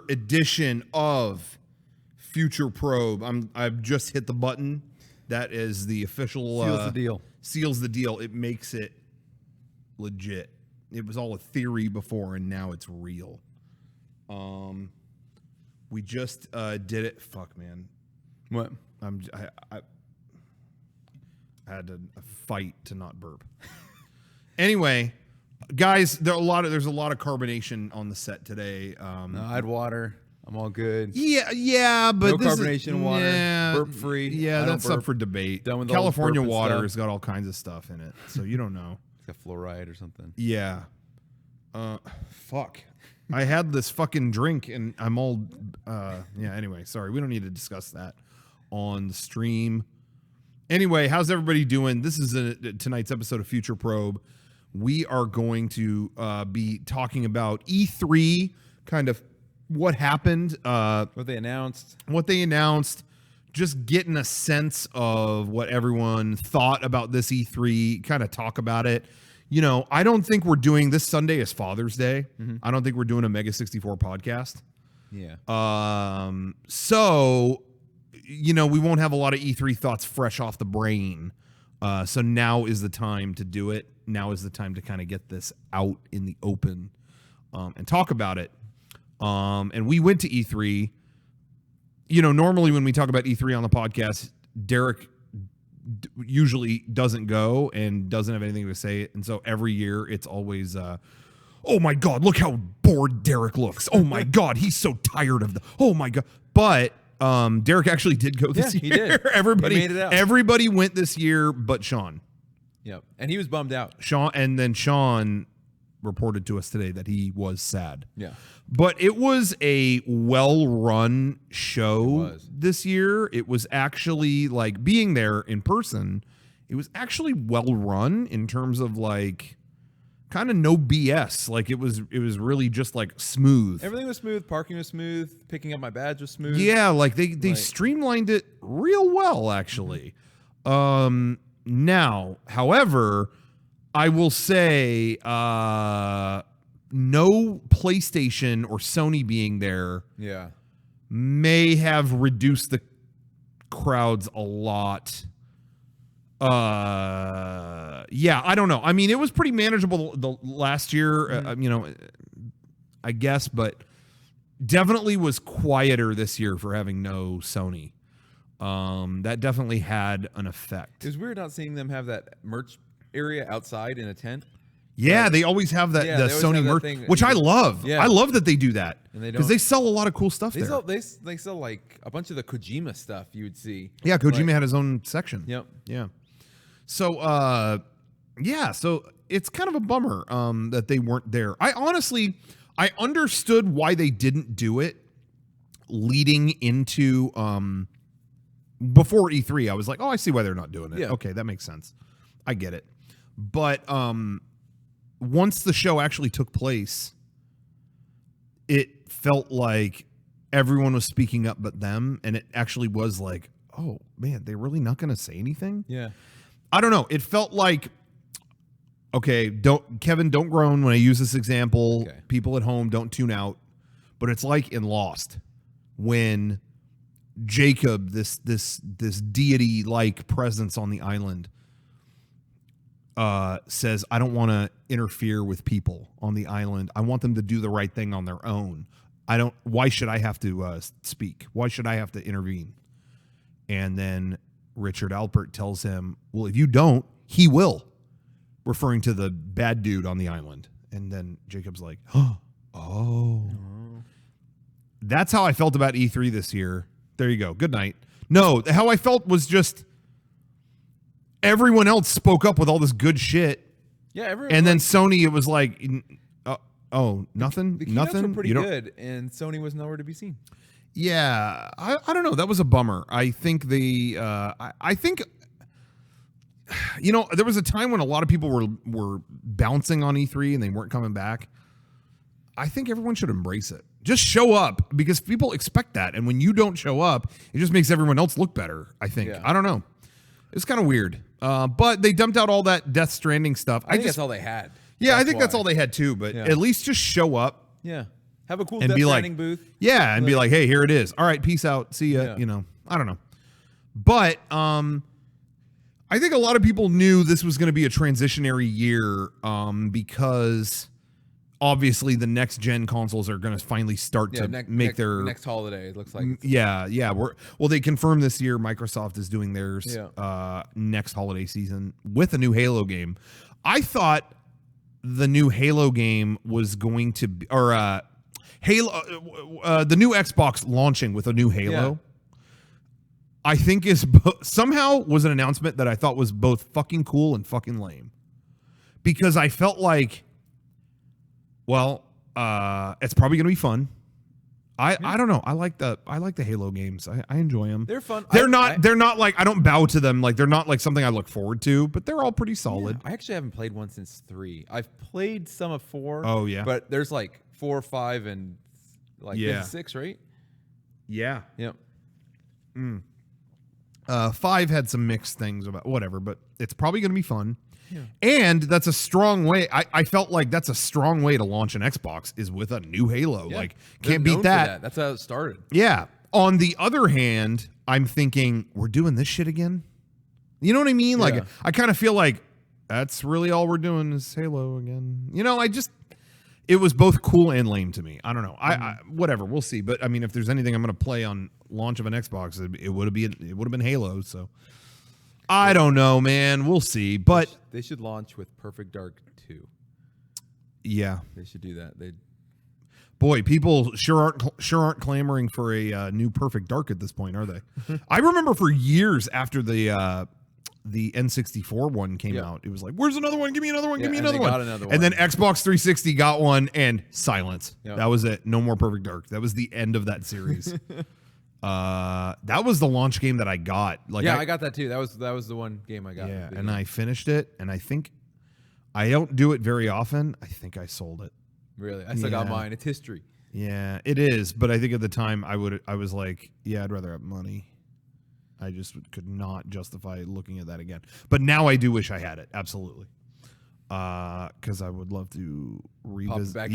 edition of FutureProbe. I've just hit the button. That is the official Seals the deal. Seals the deal. It makes it legit. It was all a theory before, and now it's real. We just did it. Fuck, man. What? I had to fight to not burp. Anyway, guys, there's a lot of carbonation on the set today. No, I had water. I'm all good. Yeah, but no carbonation water. Burp free. Yeah, that's up for debate. Done with California all the water stuff. has got all kinds of stuff in it, so you don't know. It's got fluoride or something. Yeah. Fuck. I had this fucking drink and I'm all, anyway, sorry. We don't need to discuss that on the stream. Anyway, how's everybody doing? This is tonight's episode of FutureProbe. We are going to be talking about E3, kind of what happened. What they announced. Just getting a sense of what everyone thought about this E3, kind of talk about it. You know, I don't think we're doing this Sunday is Father's Day. Mm-hmm. I don't think we're doing a Mega 64 podcast. Yeah. So, you know, we won't have a lot of E3 thoughts fresh off the brain. So now is the time to do it. Now is the time to kind of get this out in the open and talk about it. And we went to E3. You know, normally when we talk about E3 on the podcast, Derek usually doesn't go and doesn't have anything to say. And so every year it's always, oh my God, look how bored Derek looks. Oh my God, he's so tired of oh my God. But Derek actually did go this year. He did. Everybody He made it out. Everybody went this year but Sean. Yep. And he was bummed out. Sean reported to us today that he was sad. Yeah. But it was a well-run show this year. It was actually, like, being there in person, it was actually well-run in terms of, like, kind of no BS. Like, it was really just, like, smooth. Everything was smooth. Parking was smooth. Picking up my badge was smooth. Yeah, like, they streamlined it real well, actually. Now, however, I will say no PlayStation or Sony being there may have reduced the crowds a lot. I don't know. I mean, it was pretty manageable the last year, you know, I guess, but definitely was quieter this year for having no Sony. That definitely had an effect. It was weird not seeing them have that merch area outside in a tent. Yeah, they always have that the Sony merch, which I love. Yeah. I love that they do that because they sell a lot of cool stuff there. They sell like a bunch of the Kojima stuff you would see. Yeah, Kojima had his own section. Yep. Yeah. So, so it's kind of a bummer that they weren't there. I understood why they didn't do it leading into before E3. I was like, oh, I see why they're not doing it. Yeah. Okay, that makes sense. I get it. But once the show actually took place, it felt like everyone was speaking up but them, and it actually was like, oh man, they're really not going to say anything? Yeah. I don't know. It felt like, okay, don't groan when I use this example. Okay. People at home, don't tune out. But it's like in Lost when Jacob, this deity-like presence on the island, says, I don't want to interfere with people on the island. I want them to do the right thing on their own. Why should I have to speak? Why should I have to intervene? And then Richard Alpert tells him, well, if you don't, he will, referring to the bad dude on the island. And then Jacob's like, oh. That's how I felt about E3 this year. There you go. Good night. No, how I felt was just everyone else spoke up with all this good shit. Yeah, and then Sony, it was like, nothing. The keynotes were pretty good, and Sony was nowhere to be seen. Yeah, I don't know. That was a bummer. I think I think, you know, there was a time when a lot of people were bouncing on E3 and they weren't coming back. I think everyone should embrace it. Just show up because people expect that, and when you don't show up, it just makes everyone else look better. I think. Yeah. I don't know. It's kind of weird. But they dumped out all that Death Stranding stuff. I think that's all they had. Yeah, I think that's all they had too. But at least just show up. Yeah. Have a cool and Death be like, Stranding booth. yeah, and be like, hey, here it is. All right, peace out. See ya. Yeah. You know, I don't know. But I think a lot of people knew this was going to be a transitionary year because obviously the next gen consoles are going to finally start to make their next holiday. It looks like. Yeah. They confirmed this year Microsoft is doing theirs next holiday season with a new Halo game. I thought the new Halo game was going to be, or Halo, the new Xbox launching with a new Halo. Yeah. I think is somehow was an announcement that I thought was both fucking cool and fucking lame, because I felt like, well, it's probably gonna be fun. I don't know. I like the Halo games. I enjoy them. They're fun. They're not like, I don't bow to them. Like, they're not like something I look forward to, but they're all pretty solid. Yeah, I actually haven't played one since 3. I've played some of 4. Oh yeah, but there's like 4, 5, and like 6, right? Yeah. Yep. 5 had some mixed things about whatever, but it's probably going to be fun. Yeah. And that's a strong way. I felt like that's a strong way to launch an Xbox is with a new Halo. Yeah. Like, They're can't known beat for that. That's how it started. Yeah. On the other hand, I'm thinking, we're doing this shit again. You know what I mean? Like, Yeah. I kind of feel like that's really all we're doing is Halo again. You know, it was both cool and lame to me. I don't know. I whatever. We'll see. But I mean, if there's anything I'm going to play on launch of an Xbox, it would have been Halo. So I don't know, man. We'll see. But They should launch with Perfect Dark 2. yeah, They should do that. boy, people sure aren't clamoring for a new Perfect Dark at this point, are they? I remember for years after the N64 one came out, it was like, where's another one? Give me another one. Give me another one. And then Xbox 360 got one, and silence. Yep. That was it. No more Perfect Dark. That was the end of that series. That was the launch game that I got. Like, I got that too. That was the one game I got. Yeah, and I finished it, and I think I don't do it very often. I think I sold it. Really, I still got mine. It's history. Yeah, it is. But I think at the time I was like, yeah, I'd rather have money. I just could not justify looking at that again. But now I do wish I had it. Absolutely. Because I would love to revisit.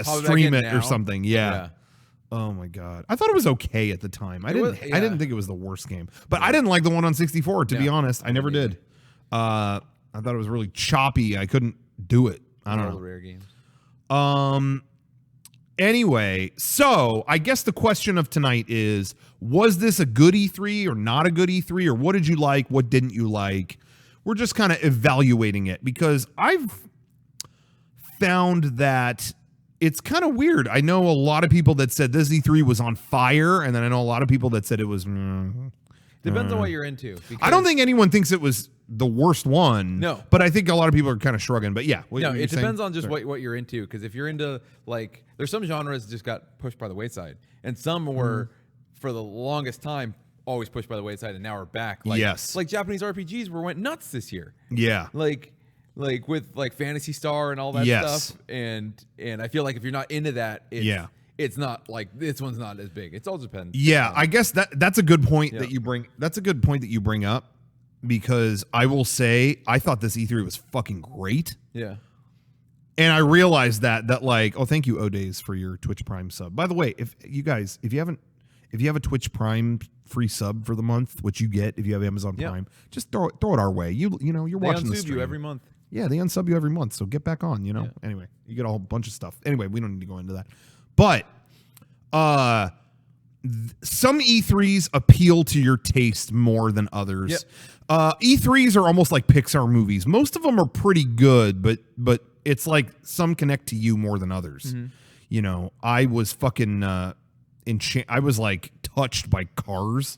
Stream it or something. Yeah. Oh my God. I thought it was okay at the time. I didn't think it was the worst game. But I didn't like the one on 64, to be honest. I never did. I thought it was really choppy. I couldn't do it. I don't know. Rare games. Anyway, so I guess the question of tonight is, was this a good E3 or not a good E3, or what did you like? What didn't you like? We're just kind of evaluating it, because I've found that it's kind of weird. I know a lot of people that said this E3 was on fire, and then I know a lot of people that said it was... Depends on what you're into. I don't think anyone thinks it was the worst one. No. But I think a lot of people are kind of shrugging. But yeah. No, it depends on just what you're into. Because if you're into, like, there's some genres that just got pushed by the wayside. And some were, for the longest time, always pushed by the wayside, and now are back. Like, yes. Like Japanese RPGs went nuts this year. Yeah. Like with like Phantasy Star and all that stuff. And I feel like if you're not into that, it's not like this one's not as big. It's all depends. Yeah, I guess that's a good point that you bring. That's a good point that you bring up, because I will say I thought this E3 was fucking great. Yeah. And I realized that like, oh, thank you, O'Days, for your Twitch Prime sub. By the way, if you have a Twitch Prime free sub for the month, which you get if you have Amazon Prime, just throw it our way. You know, you're watching the stream. You every month. Yeah, they unsub you every month, so get back on. You know. Yeah. Anyway, you get a whole bunch of stuff. Anyway, we don't need to go into that. But some E3s appeal to your taste more than others. Yep. E3s are almost like Pixar movies. Most of them are pretty good, but it's like some connect to you more than others. Mm-hmm. You know, I was fucking I was like touched by Cars.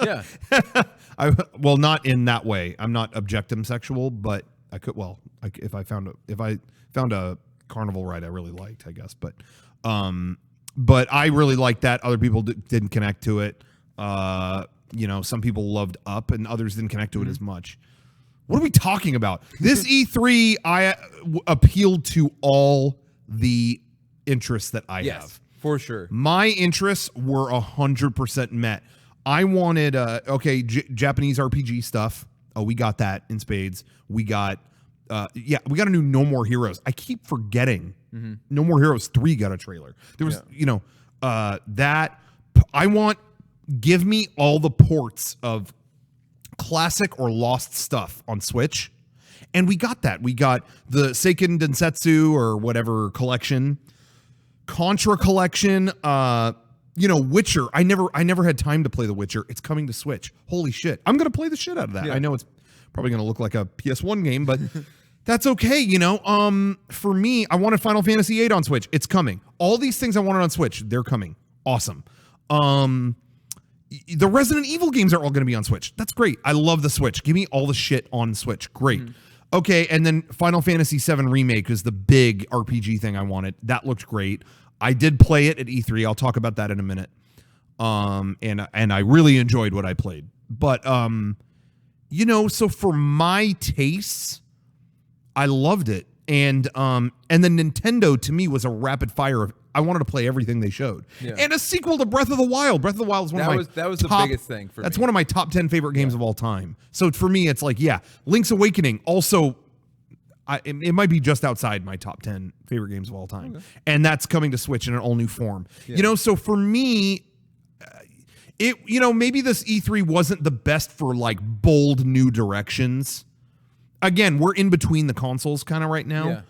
Yeah. Well, not in that way. I'm not objectum sexual, but I could. Well, if I found a carnival ride I really liked, I guess, but I really liked that. Other people didn't connect to it. You know, some people loved Up, and others didn't connect to it as much. What are we talking about? This E3, I appealed to all the interests that I have. For sure. My interests were 100% met. I wanted Japanese RPG stuff. Oh, we got that in spades. We got yeah, we got a new No More Heroes. I keep forgetting No More Heroes 3 got a trailer. There was, that I want. Give me all the ports of classic or lost stuff on Switch. And we got that. We got the Seiken Densetsu or whatever collection, Contra collection, Witcher. I never had time to play The Witcher. It's coming to Switch. Holy shit. I'm going to play the shit out of that. Yeah. I know it's probably going to look like a PS1 game, but that's okay, For me, I wanted Final Fantasy VIII on Switch. It's coming. All these things I wanted on Switch, they're coming. Awesome. The Resident Evil games are all going to be on Switch. That's great. I love the Switch. Give me all the shit on Switch. Great. Okay, and then Final Fantasy VII Remake is the big RPG thing I wanted. That looked great. I did play it at E3. I'll talk about that in a minute. And I really enjoyed what I played. But so for my tastes, I loved it. And then Nintendo to me was a rapid fire of I wanted to play everything they showed. Yeah. And a sequel to Breath of the Wild. Breath of the Wild is one of my that was the biggest thing for me. That's one of my top 10 favorite games of all time. So for me, it's like, Link's Awakening also, it might be just outside my top 10 favorite games of all time. Okay. And that's coming to Switch in an all new form. Yeah. So for me, maybe this E3 wasn't the best for like bold new directions. Again, we're in between the consoles kind of right now. Yeah.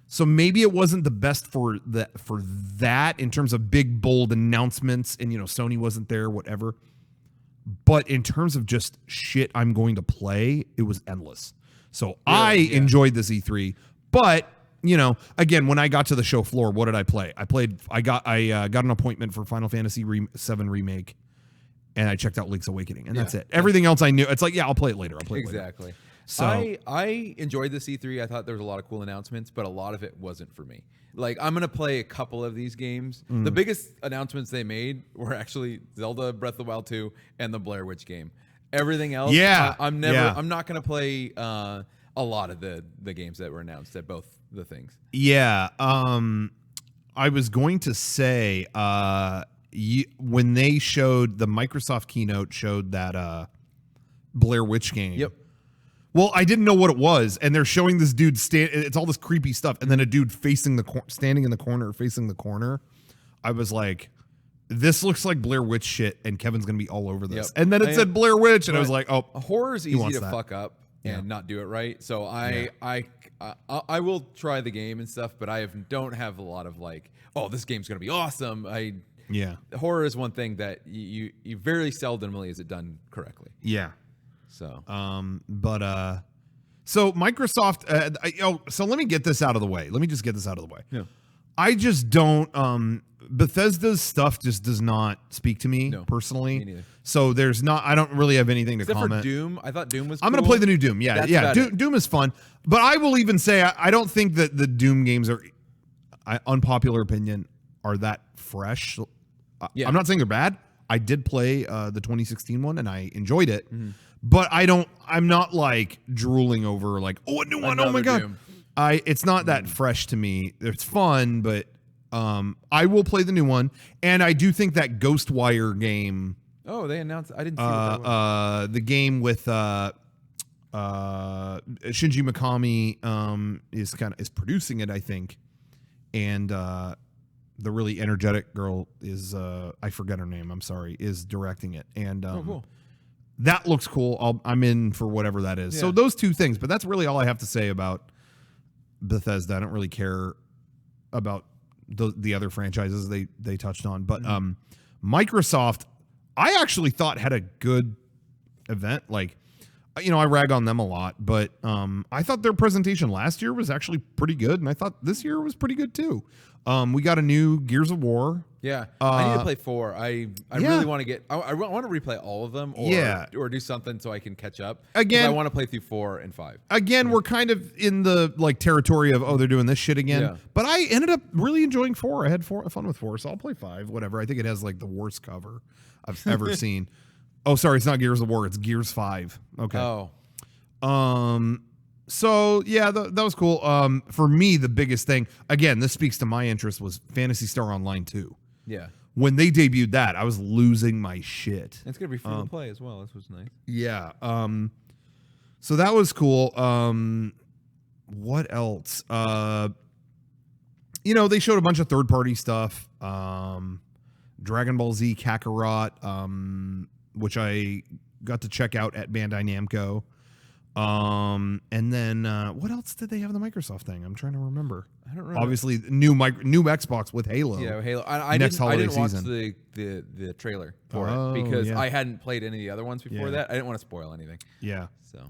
So maybe it wasn't the best for that in terms of big, bold announcements. And, Sony wasn't there, whatever. But in terms of just shit I'm going to play, it was endless. So I enjoyed this E3. But, again, when I got to the show floor, what did I play? I got an appointment for Final Fantasy VII Remake. And I checked out Link's Awakening. And that's it. Everything else I knew. It's like, I'll play it later. Exactly. So I enjoyed the C3. I thought there was a lot of cool announcements, but a lot of it wasn't for me. Like, I'm going to play a couple of these games. The biggest announcements they made were actually Zelda Breath of the Wild 2 and the Blair Witch game. Everything else, I'm not going to play a lot of the games that were announced at both the things. Yeah. I was going to say when they showed the Microsoft keynote showed that Blair Witch game. Yep. Well, I didn't know what it was, and they're showing this dude it's all this creepy stuff, and then a dude standing in the corner, facing the corner. I was like, this looks like Blair Witch shit, and Kevin's gonna be all over this. Yep. And then it said Blair Witch, and I was like, oh, horror is easy to fuck up and not do it right. So I will try the game and stuff, but don't have a lot of like, oh, this game's gonna be awesome. Horror is one thing that you very seldomly is it done correctly. Yeah. So, so Microsoft, so let me get this out of the way. Let me just get this out of the way. Yeah. I just don't, Bethesda's stuff just does not speak to me personally. Me neither. So I don't really have anything to comment. Except for Doom. I thought Doom was cool. I'm going to play the new Doom. Yeah. Doom is fun. But I will even say, I don't think that the Doom games are, unpopular opinion, are that fresh. I'm not saying they're bad. I did play the 2016 one and I enjoyed it. Mm-hmm. But I'm not like drooling over like, oh, a new one. Oh my God. Doom. It's not that fresh to me. It's fun, but I will play the new one. And I do think that Ghostwire game. Oh, they announced. I didn't see what that was. The game with Shinji Mikami is producing it, I think. And the really energetic girl is I forget her name. I'm sorry, is directing it. And cool. That looks cool. I'm in for whatever that is. Yeah. So those two things, but that's really all I have to say about Bethesda. I don't really care about the other franchises they touched on. But Microsoft, I actually thought had a good event. Like, I rag on them a lot, but I thought their presentation last year was actually pretty good, and I thought this year was pretty good too. We got a new Gears of War. Yeah, I need to play 4. I really want to get. I want to replay all of them, or do something so I can catch up. Again, I want to play through 4 and 5. Again, we're kind of in the like territory of they're doing this shit again. Yeah. But I ended up really enjoying 4. I had fun with 4, so I'll play 5. Whatever. I think it has like the worst cover I've ever seen. Oh, sorry, it's not Gears of War. It's Gears 5. Okay. Oh. So yeah, that was cool. For me, the biggest thing, again, this speaks to my interest, was Phantasy Star Online 2. Yeah. When they debuted that, I was losing my shit. It's gonna be free to play as well. This was nice. Yeah. So that was cool. What else? They showed a bunch of third-party stuff. Dragon Ball Z Kakarot, which I got to check out at Bandai Namco. And then what else did they have in the Microsoft thing? I'm trying to remember. I don't remember. Obviously, new Xbox with Halo. Yeah, Halo. I didn't watch the trailer for it because I hadn't played any of the other ones before that. I didn't want to spoil anything. Yeah. So.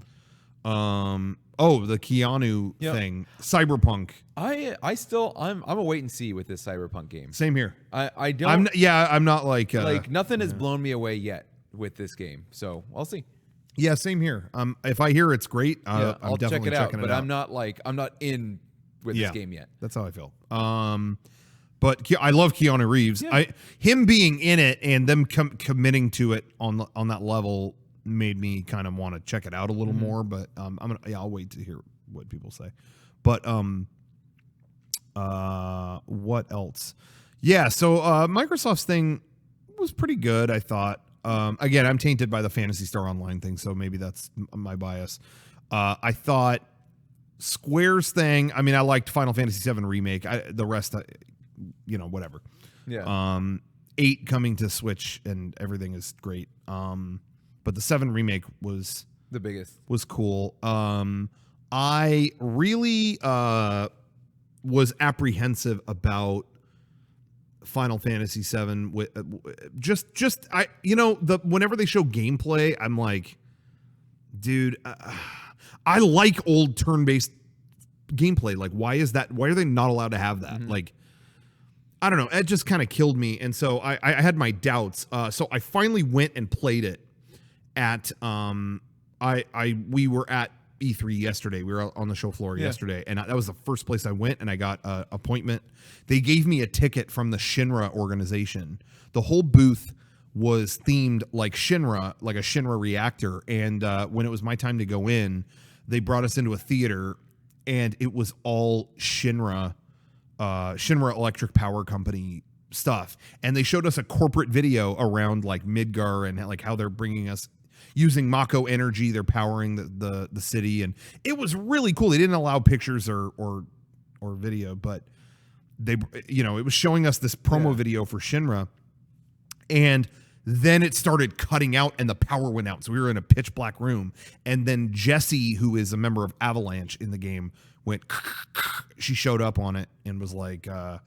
The Keanu thing, Cyberpunk. I'm a wait and see with this Cyberpunk game. Same here. I don't. I'm not like nothing has blown me away yet with this game. So I'll see. Yeah, same here. If I hear it's great, I'll I'm definitely check it out. checking But it out. I'm not in with this game yet. That's how I feel. But I love Keanu Reeves. Yeah. Him being in it and them committing to it on that level made me kind of want to check it out a little more. But I'll wait to hear what people say. But what else? Yeah, so Microsoft's thing was pretty good, I thought. Again, I'm tainted by the Phantasy Star Online thing, so maybe that's my bias. I thought Square's thing, I liked Final Fantasy VII Remake. The rest, whatever. Yeah. 8 coming to Switch and everything is great. But the 7 Remake was the biggest. Was cool. I really was apprehensive about Final Fantasy VII with whenever they show gameplay, I'm like, dude, I like old turn-based gameplay. Like, why are they not allowed to have that? Mm-hmm. Like, I don't know. It just kind of killed me, and so I had my doubts. So I finally went and played it at we were at E3 yesterday. We were on the show floor yesterday, and that was the first place I went, and I got an appointment. They gave me a ticket from the Shinra organization. The whole booth was themed like Shinra, like a Shinra reactor, and when it was my time to go in, they brought us into a theater, and it was all Shinra Electric Power Company stuff, and they showed us a corporate video around like Midgar and like how they're bringing us using Mako energy. They're powering the city, and it was really cool. They didn't allow pictures or video, but they it was showing us this promo video for Shinra, and then it started cutting out and the power went out. So we were in a pitch black room, and then Jessie, who is a member of Avalanche in the game, went. She showed up on it and was like, all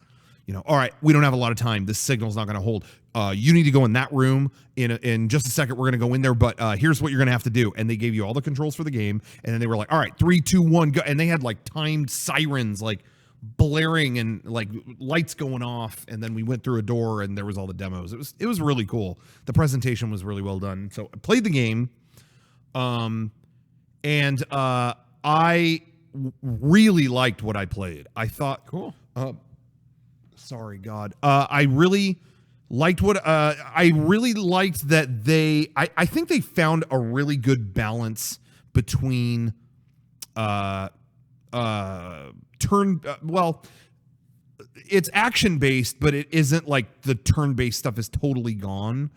right, we don't have a lot of time. This signal's not going to hold. You need to go in that room in just a second. We're going to go in there, but here's what you're going to have to do. And they gave you all the controls for the game, and then they were like, all right, 3, 2, 1, go. And they had like timed sirens, like blaring and like lights going off. And then we went through a door, and there was all the demos. It was really cool. The presentation was really well done. So I played the game, and I really liked what I played. I thought, cool. Sorry, God. I really liked that I think they found a really good balance between it's action based, but it isn't like the turn based stuff is totally gone.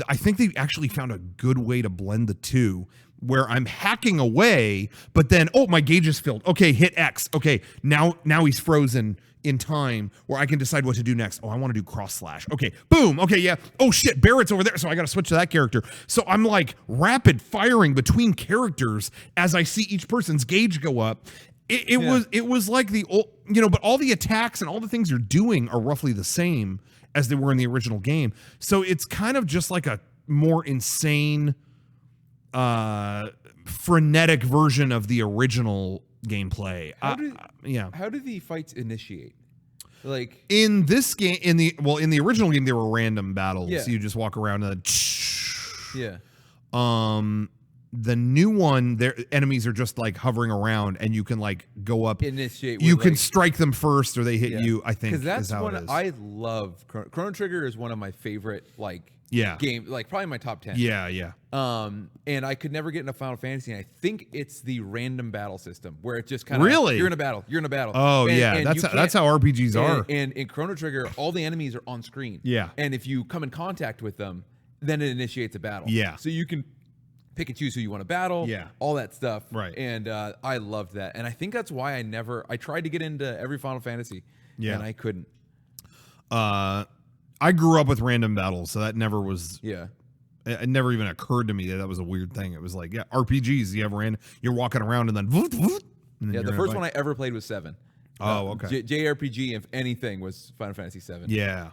I think they actually found a good way to blend the two, where I'm hacking away, but then, my gauge is filled. Okay, hit X. Okay, now he's frozen in time where I can decide what to do next. I want to do cross slash. Okay, boom. Okay, yeah. Oh shit, Barrett's over there, so I got to switch to that character. So I'm like rapid firing between characters as I see each person's gauge go up. It was like the old, but all the attacks and all the things you're doing are roughly the same as they were in the original game. So it's kind of just like a more insane, frenetic version of the original gameplay. How do the fights initiate? Like in this game, in the original game, there were random battles. Yeah. So you just walk around and the new one, their enemies are just like hovering around, and you can like go up. Initiate. You can strike them first, or they hit you. I think because that's is how one it is. I love. Chrono Trigger is one of my favorite game, like probably my top 10. Yeah. And I could never get into Final Fantasy, and I think it's the random battle system where it just kind of really you're in a battle. Oh, and that's how RPGs are. And in Chrono Trigger, all the enemies are on screen. Yeah. And if you come in contact with them, then it initiates a battle. Yeah. So you can pick and choose who you want to battle. Yeah. All that stuff. Right. And I loved that. And I think that's why I tried to get into every Final Fantasy. Yeah. And I couldn't. I grew up with random battles, so that never was. Yeah. It never even occurred to me that was a weird thing. It was like, yeah, RPGs. You have you're walking around and then. And then Yeah. The first one I ever played was 7. Oh, okay. JRPG, if anything, was Final Fantasy 7. Yeah.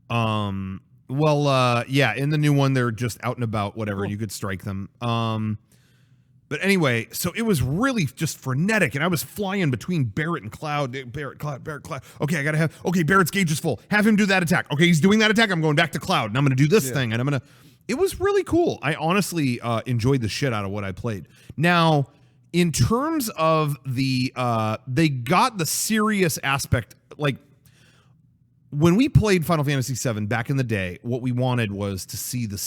Well, yeah. In the new one, they're just out and about. Whatever. Cool. You could strike them. But anyway, so it was really just frenetic, and I was flying between Barrett and Cloud. Barrett, Cloud. Okay, I gotta have. Okay, Barrett's gauge is full. Have him do that attack. Okay, he's doing that attack. I'm going back to Cloud, and I'm gonna do this thing, and I'm gonna. It was really cool. I honestly enjoyed the shit out of what I played. Now, in terms of the, they got the serious aspect. Like when we played Final Fantasy VII back in the day, what we wanted was to see the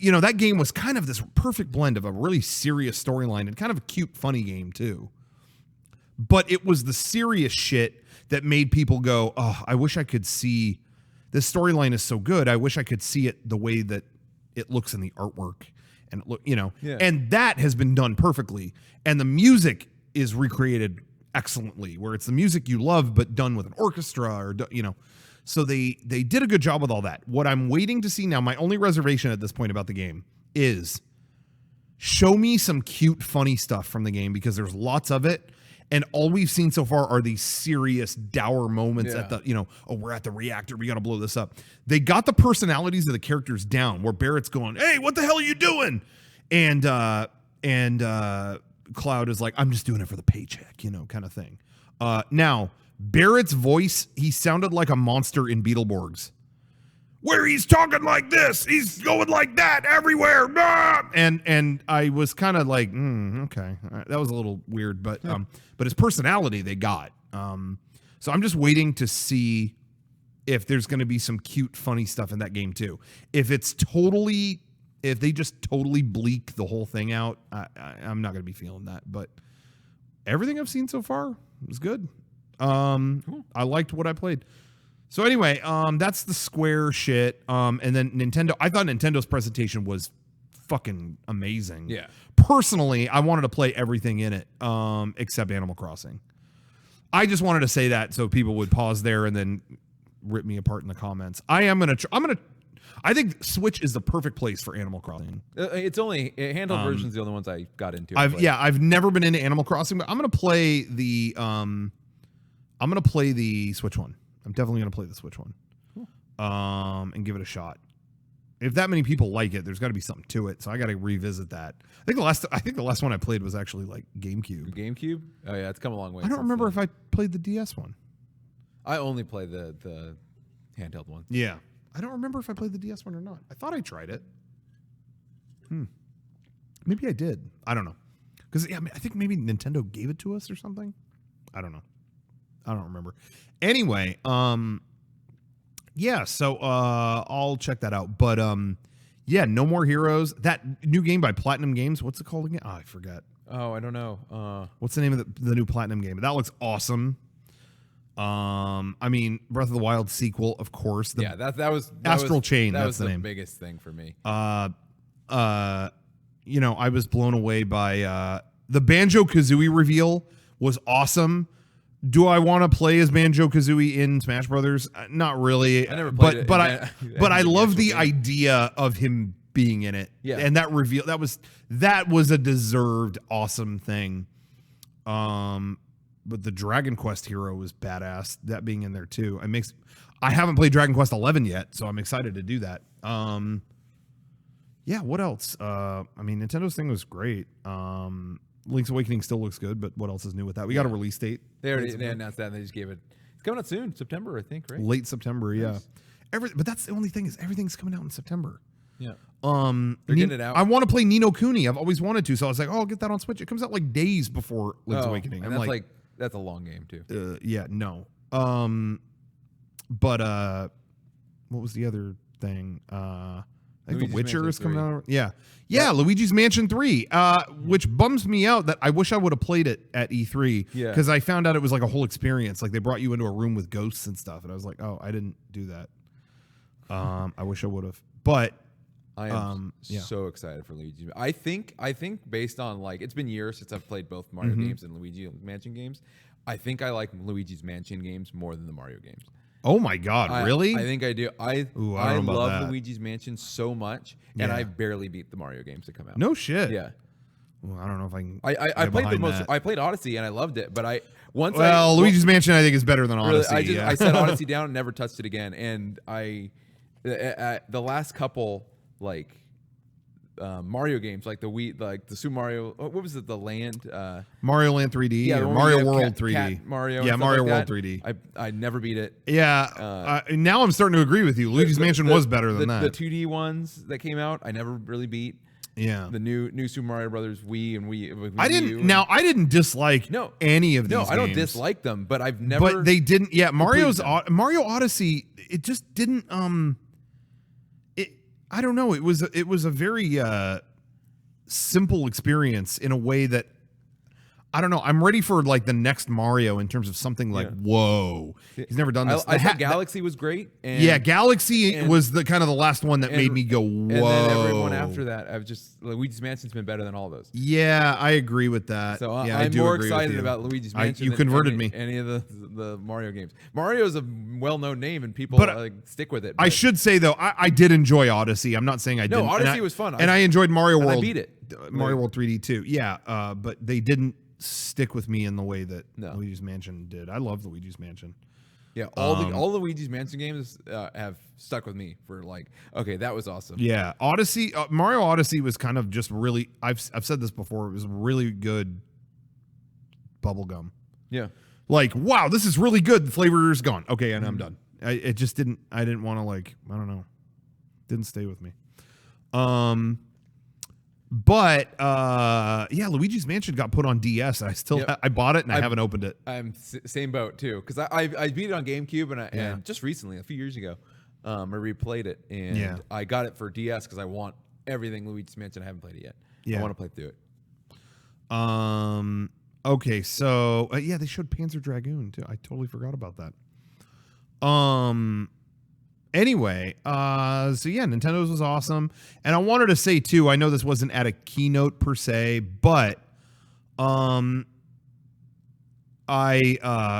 that game was kind of this perfect blend of a really serious storyline and kind of a cute, funny game too. But it was the serious shit that made people go, "Oh, I wish I could see this storyline is so good. I wish I could see it the way that it looks in the artwork." And and that has been done perfectly. And the music is recreated excellently, where it's the music you love but done with an orchestra or So they did a good job with all that. What I'm waiting to see now, my only reservation at this point about the game is show me some cute, funny stuff from the game, because there's lots of it. And all we've seen so far are these serious, dour moments at the, we're at the reactor, we got to blow this up. They got the personalities of the characters down, where Barrett's going, "Hey, what the hell are you doing?" And Cloud is like, "I'm just doing it for the paycheck," kind of thing. Now, Barrett's voice, he sounded like a monster in Beetleborgs, where he's talking like this, he's going like that everywhere, and I was kind of like, okay, that was a little weird, but his personality they got. So I'm just waiting to see if there's going to be some cute, funny stuff in that game too. If they just totally bleak the whole thing out, I'm not going to be feeling that. But everything I've seen so far was good. Cool. I liked what I played. So anyway, that's the Square shit. And then Nintendo. I thought Nintendo's presentation was fucking amazing. Yeah. Personally, I wanted to play everything in it, except Animal Crossing. I just wanted to say that so people would pause there and then rip me apart in the comments. I think Switch is the perfect place for Animal Crossing. It's only handheld version's the only ones I got into. I've never been into Animal Crossing, but I'm gonna play the Switch one. I'm definitely gonna play the Switch one. Cool. And give it a shot. If that many people like it, there's got to be something to it. So I got to revisit that. I think the last one I played was actually like GameCube. GameCube? Oh yeah, it's come a long way. I don't remember if I played the DS one. I only play the handheld one. Yeah, I don't remember if I played the DS one or not. I thought I tried it. Maybe I did. I don't know. Because I think maybe Nintendo gave it to us or something. I don't know. I don't remember. Anyway, yeah, so I'll check that out. But yeah, No More Heroes. That new game by PlatinumGames. What's it called again? Oh, I forgot. Oh, I don't know. What's the name of the new Platinum game? That looks awesome. I mean, Breath of the Wild sequel, of course. That was Astral Chain. That That's was the name. Biggest thing for me. I was blown away by the Banjo-Kazooie reveal was awesome. Do I want to play as Banjo-Kazooie in Smash Brothers? Not really. I never played it. But I love the idea of him being in it. Yeah. And that reveal, that was a deserved awesome thing. But the Dragon Quest hero was badass. That being in there too. I haven't played Dragon Quest 11 yet, so I'm excited to do that. Yeah, what else? Nintendo's thing was great. Link's Awakening still looks good, but what else is new with that? We got a release date. They announced that and they just gave it. It's coming out soon, September, I think, right? Late September, nice. Yeah. But that's the only thing is everything's coming out in September. Yeah. They're getting it out. I want to play Ni no Kuni. I've always wanted to, so I was like, oh, I'll get that on Switch. It comes out like days before Link's Awakening. And that's that's a long game too. Yeah, no. But what was the other thing? I think The Witcher is coming out. Yeah. Luigi's Mansion 3, which bums me out that I wish I would have played it at E3. Yeah. Because I found out it was like a whole experience. Like they brought you into a room with ghosts and stuff. And I was like, oh, I didn't do that. I wish I would have. But I am so excited for Luigi's. I think based on like it's been years since I've played both Mario games and Luigi Mansion games. I think I like Luigi's Mansion games more than the Mario games. Oh my God, really? I think I do. I love Luigi's Mansion so much, and I barely beat the Mario games that come out. No shit. Yeah. Well, I don't know if I can. I played the most. I played Odyssey and I loved it, but Luigi's Mansion I think is better than Odyssey. Really, I set Odyssey down and never touched it again. And the last couple like Mario games, like the Super Mario. What was it? The Land. Mario Land 3D. Yeah, or Mario World 3D. Cat Mario. Yeah, Mario like World that. 3D. I never beat it. Yeah. Now I'm starting to agree with you. Luigi's Mansion was better than that. The 2D ones that came out, I never really beat. Yeah, the new Super Mario Brothers Wii and Wii. I didn't dislike any of these. No, I don't dislike them, but I've never. But they didn't. Yeah, Mario Odyssey. It just didn't. I don't know. It was a very simple experience in a way that. I don't know. I'm ready for like the next Mario in terms of something like whoa. He's never done this. I thought Galaxy was great. And, Galaxy was the kind of the last one that made me go whoa. And then everyone after that, I've just Luigi's Mansion's been better than all those. Yeah, I agree with that. So I'm more excited about Luigi's Mansion. You converted me. Any of the Mario games. Mario is a well-known name and people stick with it. I should say though, I did enjoy Odyssey. I'm not saying I didn't. No, Odyssey was fun, and I enjoyed Mario World. I beat it. Mario World 3D too. Yeah, but they didn't stick with me in the way that Luigi's Mansion did. I love Luigi's Mansion. Yeah, all the Luigi's Mansion games have stuck with me for like, okay, that was awesome. Yeah, Odyssey, Mario Odyssey was kind of just really. I've said this before. It was really good bubblegum. Yeah, like wow, this is really good. The flavor is gone. Okay, and I'm done. It just didn't. I didn't want to like. I don't know. Didn't stay with me. But Luigi's Mansion got put on DS. And I still I bought it and I haven't opened it. I'm same boat too because I beat it on GameCube and just recently a few years ago, I replayed it and I got it for DS because I want everything Luigi's Mansion. I haven't played it yet. Yeah. I want to play through it. Okay, so they showed Panzer Dragoon too. I totally forgot about that. Anyway, Nintendo's was awesome. And I wanted to say too, I know this wasn't at a keynote per se, but I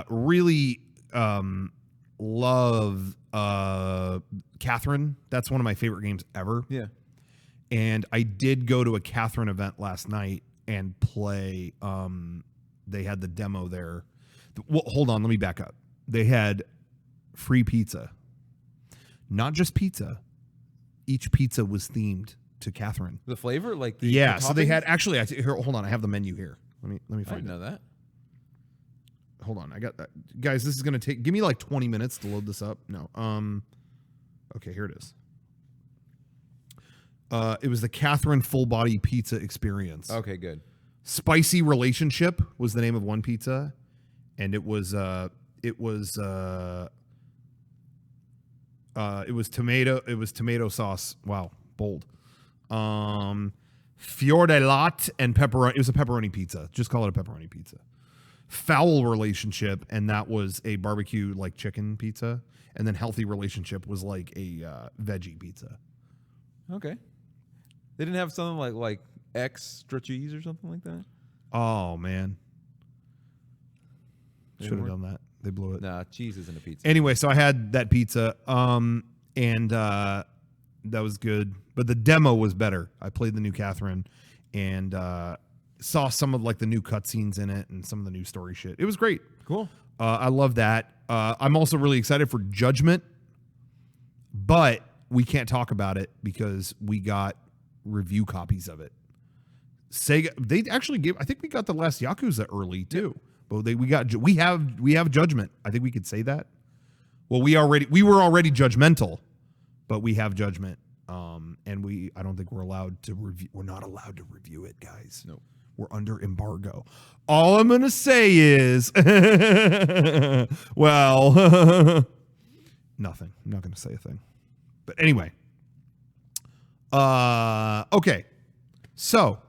really love Catherine. That's one of my favorite games ever. Yeah. And I did go to a Catherine event last night and play they had the demo there. Well, hold on, let me back up. They had free pizza. Not just pizza. Each pizza was themed to Catherine. The flavor, like the so they had actually. Here, hold on. I have the menu here. Let me find it. I didn't know that. Hold on. I got that, guys. This is gonna give me like 20 minutes to load this up. No. Okay, here it is. It was the Catherine full body pizza experience. Okay, good. Spicy Relationship was the name of one pizza, and it was tomato sauce. Wow, bold. Fior di latte and pepperoni. It was a pepperoni pizza. Just call it a pepperoni pizza. Foul Relationship, and that was a barbecue like chicken pizza. And then Healthy Relationship was like a veggie pizza. Okay. They didn't have something like extra cheese or something like that? Oh man. Should have done that. They blew it. Nah, cheese isn't a pizza. Anyway, so I had that pizza, and that was good. But the demo was better. I played the new Catherine, and saw some of like the new cutscenes in it and some of the new story shit. It was great. Cool. I love that. I'm also really excited for Judgment, but we can't talk about it because we got review copies of it. Sega, they actually gave. I think we got the last Yakuza early too. But we have Judgment. I think we could say that. Well, we were already judgmental, but we have Judgment. And I don't think we're allowed to review. We're not allowed to review it, guys. No, we're under embargo. All I'm gonna say is, well, nothing. I'm not gonna say a thing. But anyway, okay. So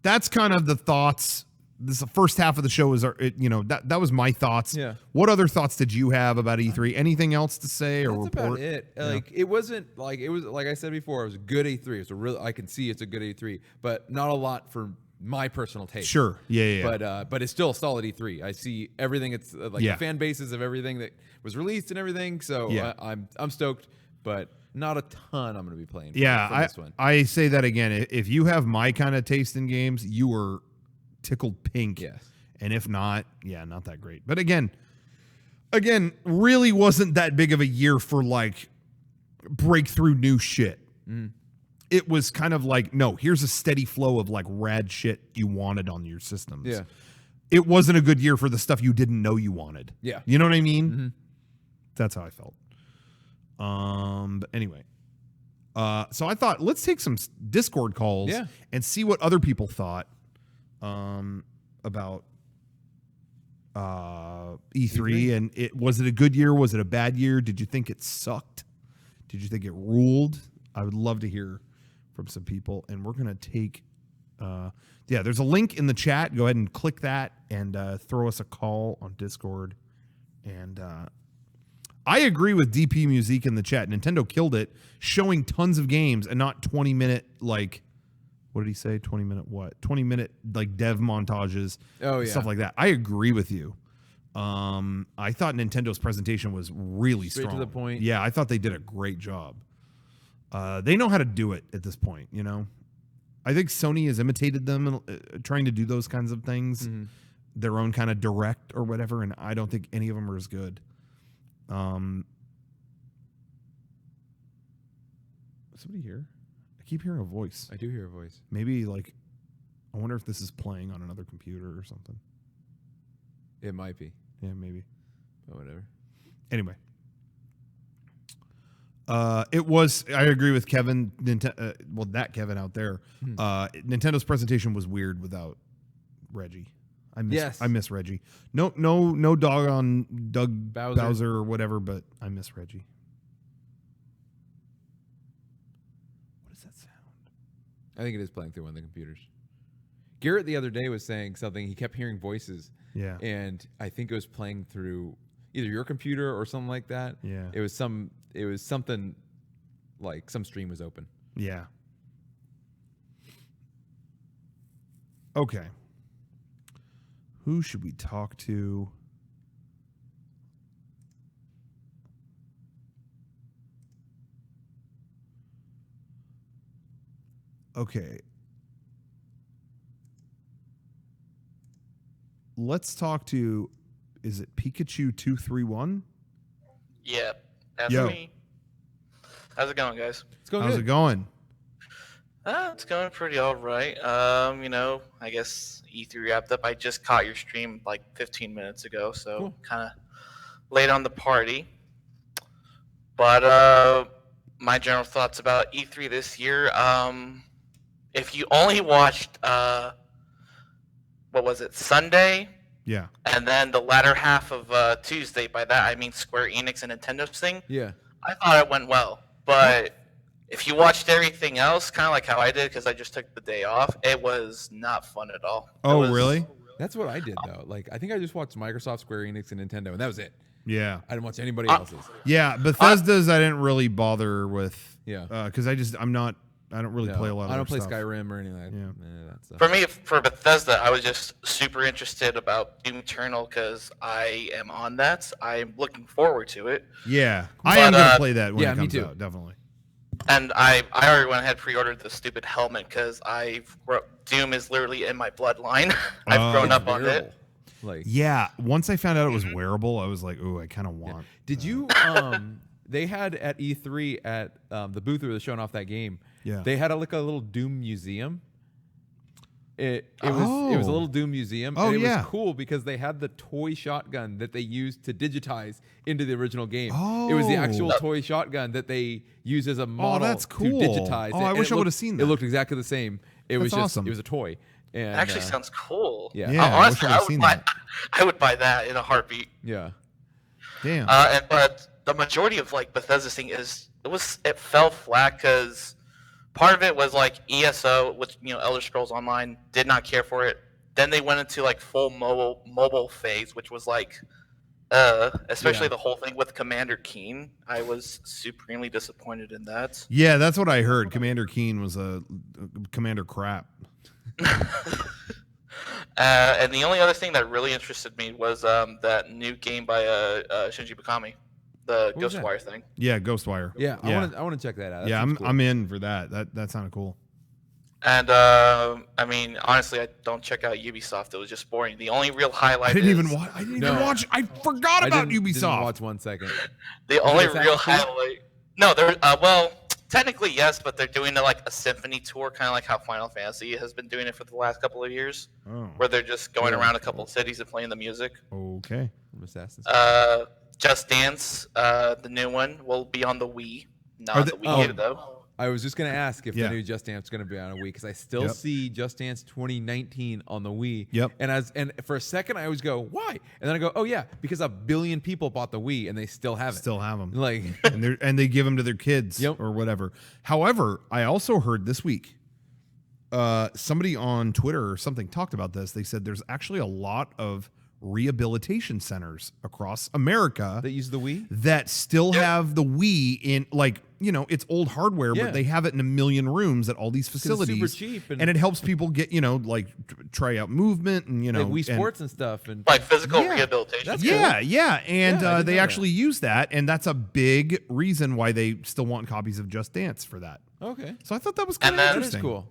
that's kind of the thoughts this the first half of the show is that was my thoughts. Yeah. What other thoughts did you have about E3? Anything else to say or That's report? about it. Like it wasn't like it was like I said before. It was a good E3. It's a real. I can see it's a good E3, but not a lot for my personal taste. Sure. Yeah. But it's still a solid E3. I see everything. It's like the fan bases of everything that was released and everything. So I'm stoked, but not a ton I'm going to be playing. For this one. I say that again. If you have my kind of taste in games, you are tickled pink. Yes. And if not, not that great. But again, really wasn't that big of a year for like breakthrough new shit. It was kind of like, no, here's a steady flow of like rad shit you wanted on your systems. Yeah. It wasn't a good year for the stuff you didn't know you wanted. Yeah. You know what I mean? That's how I felt. But anyway. So I thought, let's take some Discord calls and see what other people thought about E3. And was it a good year? Was it a bad year? Did you think it sucked? Did you think it ruled? I would love to hear from some people. And we're going to take, there's a link in the chat. Go ahead and click that and throw us a call on Discord. And I agree with DP Musique in the chat. Nintendo killed it, showing tons of games and not 20-minute, like, what did he say? 20-minute what? 20-minute, like, dev montages. Stuff like that. I agree with you. I thought Nintendo's presentation was really Straight strong. to the point. Yeah, I thought they did a great job. They know how to do it at this point, you know? I think Sony has imitated them trying to do those kinds of things, their own kind of direct or whatever, and I don't think any of them are as good. Somebody here? I keep hearing a voice. I do hear a voice. Maybe like, I wonder if this is playing on another computer or something. It might be. Yeah, maybe. But whatever. Anyway. It was, I agree with Kevin, that Kevin out there. Nintendo's presentation was weird without Reggie. I miss Reggie. No dog on Doug Bowser or whatever, but I miss Reggie. What does that sound? I think it is playing through one of the computers. Garrett the other day was saying something. He kept hearing voices. Yeah. And I think it was playing through either your computer or something like that. Yeah. It was something like some stream was open. Yeah. Okay. Who should we talk to? Okay. Let's talk to, is it Pikachu 231? Yep, that's me. How's it going, guys? It's going How's good. it going? It's going pretty all right. I guess E3 wrapped up. I just caught your stream like 15 minutes ago, so kind of late on the party. But my general thoughts about E3 this year, if you only watched, what was it, Sunday? Yeah. And then the latter half of Tuesday, by that I mean Square Enix and Nintendo's thing. Yeah. I thought it went well, but if you watched everything else, kind of like how I did, because I just took the day off, it was not fun at all. Really? That's what I did, though. Like, I think I just watched Microsoft, Square Enix, and Nintendo, and that was it. Yeah. I didn't watch anybody else's. Yeah, Bethesda's I didn't really bother with. Yeah. Because I don't really play a lot of I don't play stuff. Skyrim or anything like that stuff. For me, for Bethesda, I was just super interested about Doom Eternal because I am on that. I'm looking forward to it. Yeah. I am going to play that when it comes me too. out, definitely. And I already went ahead and pre-ordered the stupid helmet because Doom is literally in my bloodline. I've grown up on it. Like, yeah, once I found out it was wearable, I was like, "Ooh, I kind of want." Did you? They had at E3 at the booth where they were showing off that game. Yeah, they had a little Doom museum. It was a little Doom museum. Oh, and it yeah. was cool because they had the toy shotgun that they used to digitize into the original game. Oh. It was the actual toy shotgun that they used as a model that's cool. to digitize. Oh, I wish I would have seen that. It looked exactly the same. It was just awesome. It was a toy. And, Actually, sounds cool. Yeah. Yeah, Honestly, I wish I would've seen that. I would buy that in a heartbeat. Yeah. Damn. But the majority of like Bethesda's thing it fell flat because part of it was like ESO, which Elder Scrolls Online did not care for it. then they went into like full mobile phase, which was like, especially the whole thing with Commander Keen. I was supremely disappointed in that. Yeah, that's what I heard. Commander Keen was a Commander crap. And the only other thing that really interested me was that new game by Shinji Mikami, the Ghostwire thing. Yeah, Ghostwire. Yeah, I want to check that out. That cool. I'm in for that. That sounded cool. And I mean, honestly, I don't check out Ubisoft. It was just boring. The only real highlight. I didn't even watch. I forgot about Ubisoft. Didn't watch 1 second. The only real highlight. No, there. Well, technically yes, but they're doing like a symphony tour, kind of like how Final Fantasy has been doing it for the last couple of years, where they're just going around a couple of cities and playing the music. Okay. Just Dance, the new one, will be on the Wii, not the Wii U though. I was just going to ask if the new Just Dance is going to be on a Wii, because I still see Just Dance 2019 on the Wii. Yep. And for a second I always go, why? And then I go, oh yeah, because 1 billion people bought the Wii and they still have it. Still have them. Like, and they give them to their kids or whatever. However, I also heard this week, somebody on Twitter or something talked about this. They said there's actually a lot of rehabilitation centers across America that use the Wii that still have the Wii in, like, you know, it's old hardware, but they have it in 1 million rooms at all these facilities. It's super cheap, and it helps people get, you know, like try out movement and, you know, like Wii Sports and stuff, and like physical rehabilitation. That's and they actually use that, and that's a big reason why they still want copies of Just Dance for that. Okay, so I thought that was kind of interesting. That is cool.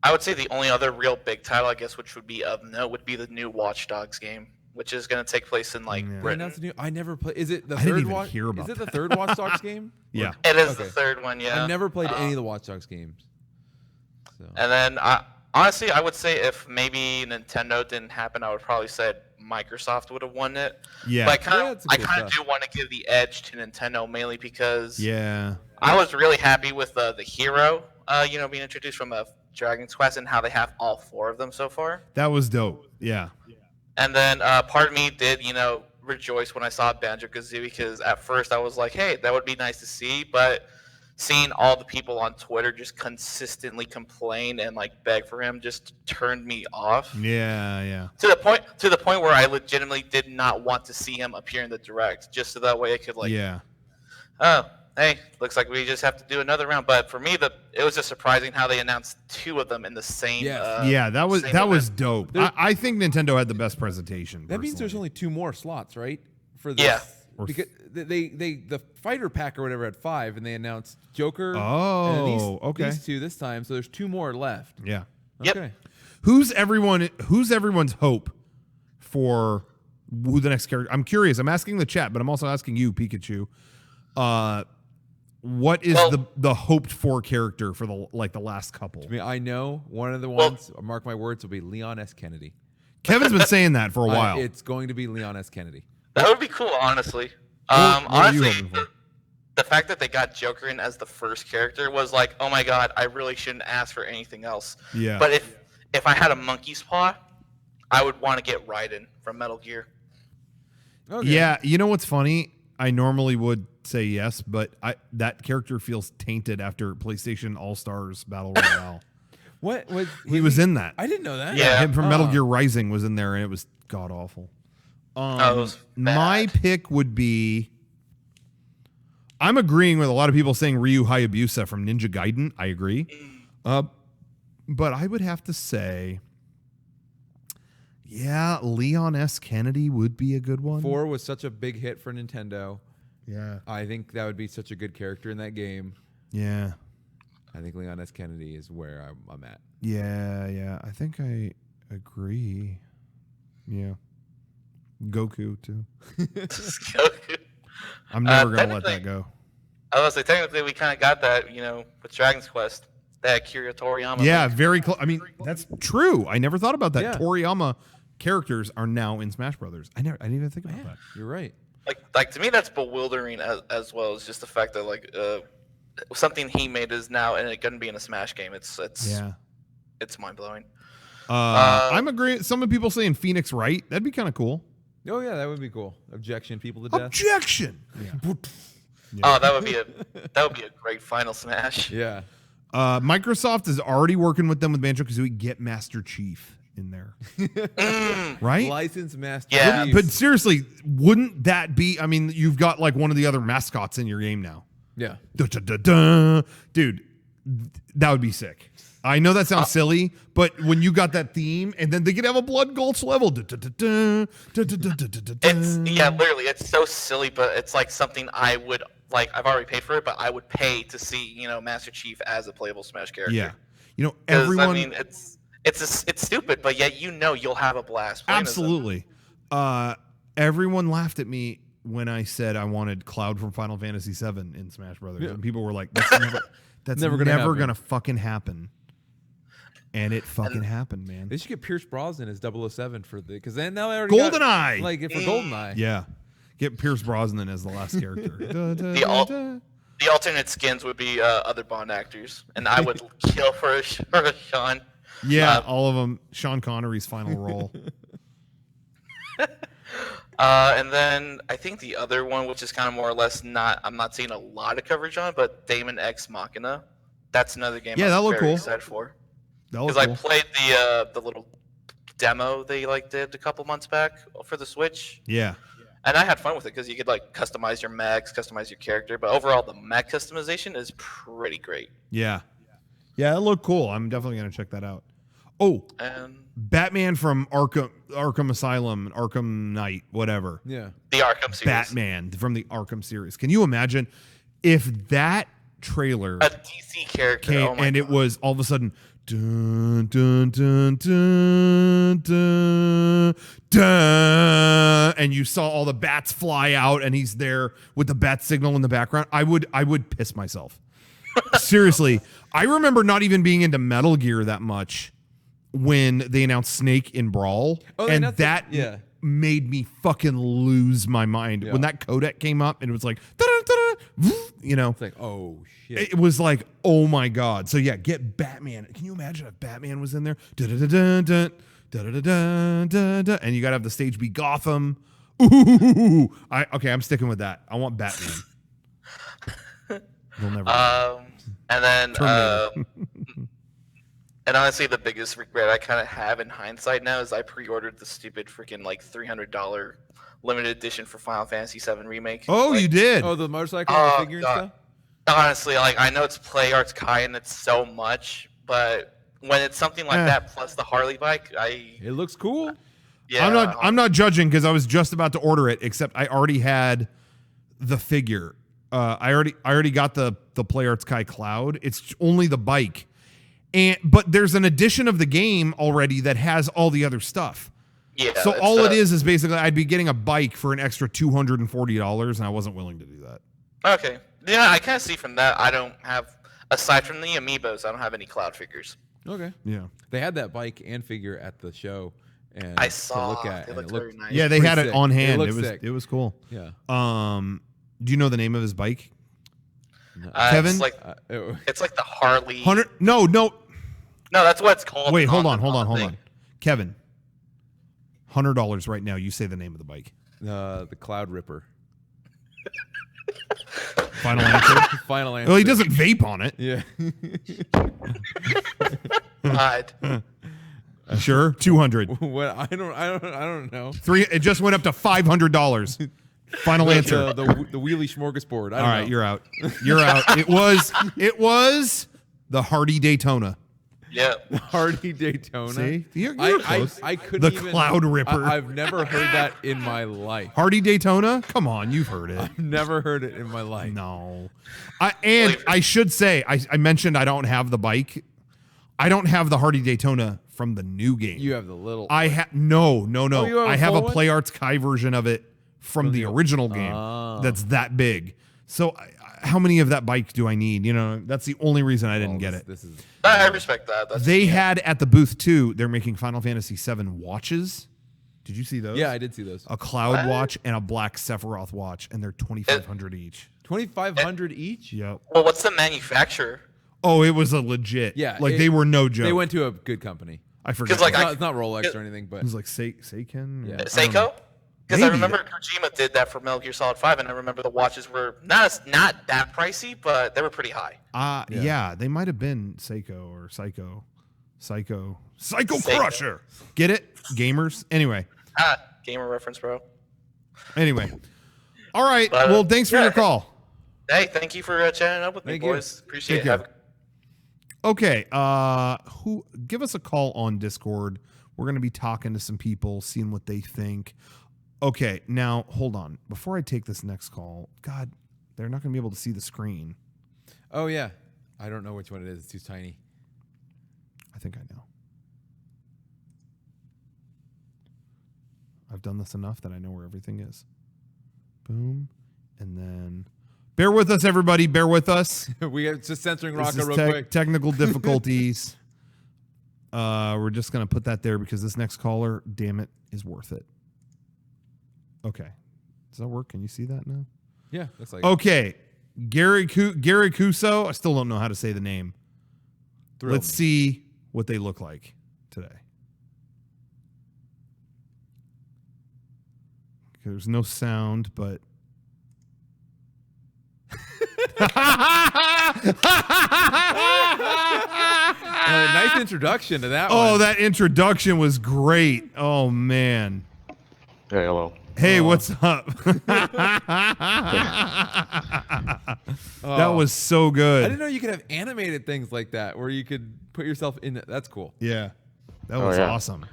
I would say the only other real big title, I guess, which would be of note, would be the new Watch Dogs game, which is going to take place in like Britain. I never played. Is it the I third didn't even Watch? hear about Is it the third Watch Dogs game? Yeah, it is the third one. Yeah, I never played any of the Watch Dogs games. So. And then, honestly, I would say if maybe Nintendo didn't happen, I would probably say Microsoft would have won it. Yeah, but I kind of do want to give the edge to Nintendo, mainly because I was really happy with the hero, being introduced from Dragon's Quest, and how they have all 4 of them so far. That was dope. Yeah. And then part of me did, rejoice when I saw Banjo-Kazooie, because at first I was like, hey, that would be nice to see, but seeing all the people on Twitter just consistently complain and like beg for him just turned me off. Yeah. To the point where I legitimately did not want to see him appear in the Direct, just so that way I could oh, hey, looks like we just have to do another round. But for me, it was just surprising how they announced 2 of them in the same. That was dope. I think Nintendo had the best presentation. That means there's only 2 more slots, right? For this. Yeah. Because the fighter pack or whatever had 5, and they announced Joker. Oh, and these 2 this time, so there's 2 more left. Yeah. Yep. Okay. Who's everyone's hope for who the next character? I'm curious. I'm asking the chat, but I'm also asking you, Pikachu. What is the hoped for character for the last couple? I mean, I know one of the ones. Mark my words, will be Leon S. Kennedy. Kevin's been saying that for a while. It's going to be Leon S. Kennedy. That would be cool, honestly. What are you hoping for? The fact that they got Joker in as the first character was like, oh my god, I really shouldn't ask for anything else. Yeah. But if I had a monkey's paw, I would want to get Raiden from Metal Gear. Okay. Yeah, you know what's funny? I normally would say yes, but that character feels tainted after PlayStation All-Stars Battle Royale. What was he was in that? I didn't know that. Yeah. Him from Metal Gear Rising was in there, and it was god awful. It was bad. My pick would be. I'm agreeing with a lot of people saying Ryu Hayabusa from Ninja Gaiden. I agree, but I would have to say, yeah, Leon S. Kennedy would be a good one. 4 was such a big hit for Nintendo. Yeah, I think that would be such a good character in that game. Yeah, I think Leon S. Kennedy is where I'm at. Yeah, I think I agree. Yeah, Goku too. Goku. I'm never gonna let that go. I was like, technically, we kind of got that, with Dragon's Quest. That Akira Toriyama. Yeah, very close. I mean, that's true. I never thought about that. Yeah. Toriyama characters are now in Smash Brothers. I didn't even think about that. You're right. Like to me, that's bewildering as well as just the fact that something he made is now and it couldn't be in a Smash game. It's mind blowing. I'm agreeing. Some of the people saying Phoenix Wright. That'd be kind of cool. Oh yeah, that would be cool. Objection, people to death. Objection. Yeah. Oh, that would be a great final Smash. Yeah. Microsoft is already working with them with Banjo-Kazooie. Get Master Chief. in there, right? Licensed Master Yeah. Chiefs. But seriously, wouldn't that be? I mean, you've got like one of the other mascots in your game now. Yeah. Da-da-da-da. Dude, that would be sick. I know that sounds silly, but when you got that theme, and then they could have a Blood Gulch level. Da-da-da-da, da-da-da-da-da-da. It's literally, it's so silly, but it's like something I would like. I've already paid for it, but I would pay to see Master Chief as a playable Smash character. Yeah, 'Cause, everyone. I mean, it's stupid, but yet you'll have a blast. playing as them. Absolutely. Everyone laughed at me when I said I wanted Cloud from Final Fantasy VII in Smash Brothers, and people were like, "That's never gonna fucking happen." And it fucking happened, man. They should get Pierce Brosnan as 007 for because then now they already GoldenEye. like for GoldenEye. Yeah, get Pierce Brosnan as the last character. The alternate skins would be other Bond actors, and I would kill for a Sean. Yeah, all of them. Sean Connery's final role. And then I think the other one, which is kind of more or less I'm not seeing a lot of coverage on, but Daemon X Machina. That's another game. Yeah, that I'm looked very cool. excited for. Because I played the little demo they did a couple months back for the Switch. Yeah. And I had fun with it because you could customize your mechs, customize your character, but overall the mech customization is pretty great. Yeah. Yeah, it looked cool. I'm definitely gonna check that out. Oh, And Batman from Arkham Asylum, Arkham Knight, whatever. Yeah. the Arkham series. Batman from the Arkham series. Can you imagine if that trailer A DC character. came Oh my and God. it was all of a sudden dun dun dun dun dun dun, and you saw all the bats fly out and he's there with the bat signal in the background? I would piss myself. Seriously, I remember not even being into Metal Gear that much when they announced Snake in Brawl, and that made me fucking lose my mind when that codec came up and it was like, It's like, oh shit. it was like, oh my god. So yeah, get Batman. Can you imagine if Batman was in there? Da-da-da-dun-dun, da-da-da-dun-dun-dun, and you gotta have the stage be Gotham. Ooh, I'm sticking with that. I want Batman. They'll never. And then and honestly, the biggest regret I kind of have in hindsight now is I pre-ordered the stupid freaking $300 limited edition for Final Fantasy VII Remake. Oh, you did. Oh, the motorcycle and the figure and stuff? Honestly, I know it's Play Arts Kai and it's so much, but when it's something like that plus the Harley bike, It looks cool. yeah. I'm not judging because I was just about to order it, except I already had the figure. I already got the Play Arts Kai Cloud. It's only the bike. But there's an edition of the game already that has all the other stuff. Yeah. So all it is basically I'd be getting a bike for an extra $240, and I wasn't willing to do that. Okay. Yeah, I kind of see from that. I don't have, aside from the amiibos, I don't have any Cloud figures. Okay. Yeah. They had that bike and figure at the show, and I saw. to look at. It And looked it very looked, nice. Yeah, they had it sick. on hand. It It looked was sick. it was cool. Yeah. Do you know the name of his bike? Kevin? It's like the Harley. No. No, that's what it's called. Wait, hold on. thing. Kevin, $100 right now. You say the name of the bike. The Cloud Ripper. Final answer. Final answer. Well, he doesn't vape on it. Yeah. God. Sure, 200. What? I don't know. It just went up to $500. Final answer. The wheelie smorgasbord. All right, you're out. You're out. It was the Hardy Daytona. Yeah. Hardy Daytona. See, you're I close. couldn't The even, Cloud Ripper. I've never heard that in my life. Hardy Daytona? Come on, you've heard it. I've never heard it in my life. No. I should say, I mentioned I don't have the bike. I don't have the Hardy Daytona from the new game. You have the little. I have no. Oh, you have a I have a full one? Play Arts Kai version of it from the original game that's that big. So how many of that bike do I need? That's the only reason I didn't get it. This is. I respect that. They had at the booth too, they're making Final Fantasy VII watches. Did you see those? Yeah, I did see those. A Cloud watch and a black Sephiroth watch, and they're $2,500 each. 2,500 each. Yep. Well, what's the manufacturer? Oh, it was a legit. Yeah, they were no joke. They went to a good company. I forget. It's not Rolex or anything, but it was like Seiken. Yeah. Seiko? Because I Maybe. remember Kojima did that for Metal Gear Solid 5, and I remember the watches were not that pricey, but they were pretty high. Yeah, they might have been Seiko or Psycho. Psycho Psycho. Crusher. Get it, gamers? Anyway. Gamer reference, bro. Anyway. All right. But, well, thanks for your call. Hey, thank you for chatting up with me, Thank you. boys. Appreciate Take it. care. Okay. Give us a call on Discord. We're going to be talking to some people, seeing what they think. Okay. Now, hold on. Before I take this next call, God, they're not going to be able to see the screen. Oh, yeah. I don't know which one it is. It's too tiny. I think I know. I've done this enough that I know where everything is. Boom. And then bear with us, everybody. Bear with us. We are just censoring This Rocco is real quick. technical difficulties. We're just going to put that there because this next caller, damn it, is worth it. Okay. Does that work? Can you see that now? Yeah, looks like Okay. Gary Cuso. I still don't know how to say the name. Let's see what they look like today. There's no sound, but nice introduction to that one. oh, that introduction was great. Oh man. Hey, hello. Hey, what's up? That was so I good. didn't know you could have animated things like that where you could put yourself in it. That's cool. Yeah. That was yeah. awesome.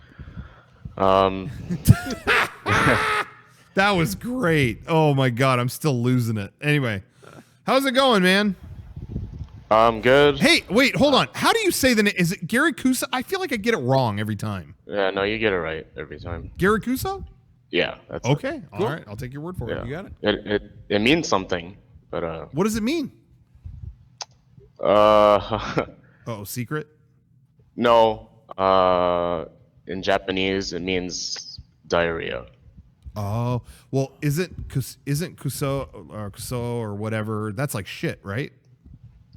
That was great. Oh my God. I'm still losing it. Anyway, how's it going, man? Good. Hey, wait, hold on. How do you say the name? Is it Gary Cuso? I feel like I get it wrong every time. Yeah, no, you get it right every time. Gary Cuso? Yeah, that's Okay. Cool. All right. I'll take your word for Yeah. it. You got it? It means something, but What does it mean? no, Oh, secret? in Japanese it means diarrhea. Oh, well, isn't Kuso or whatever? That's like shit, right?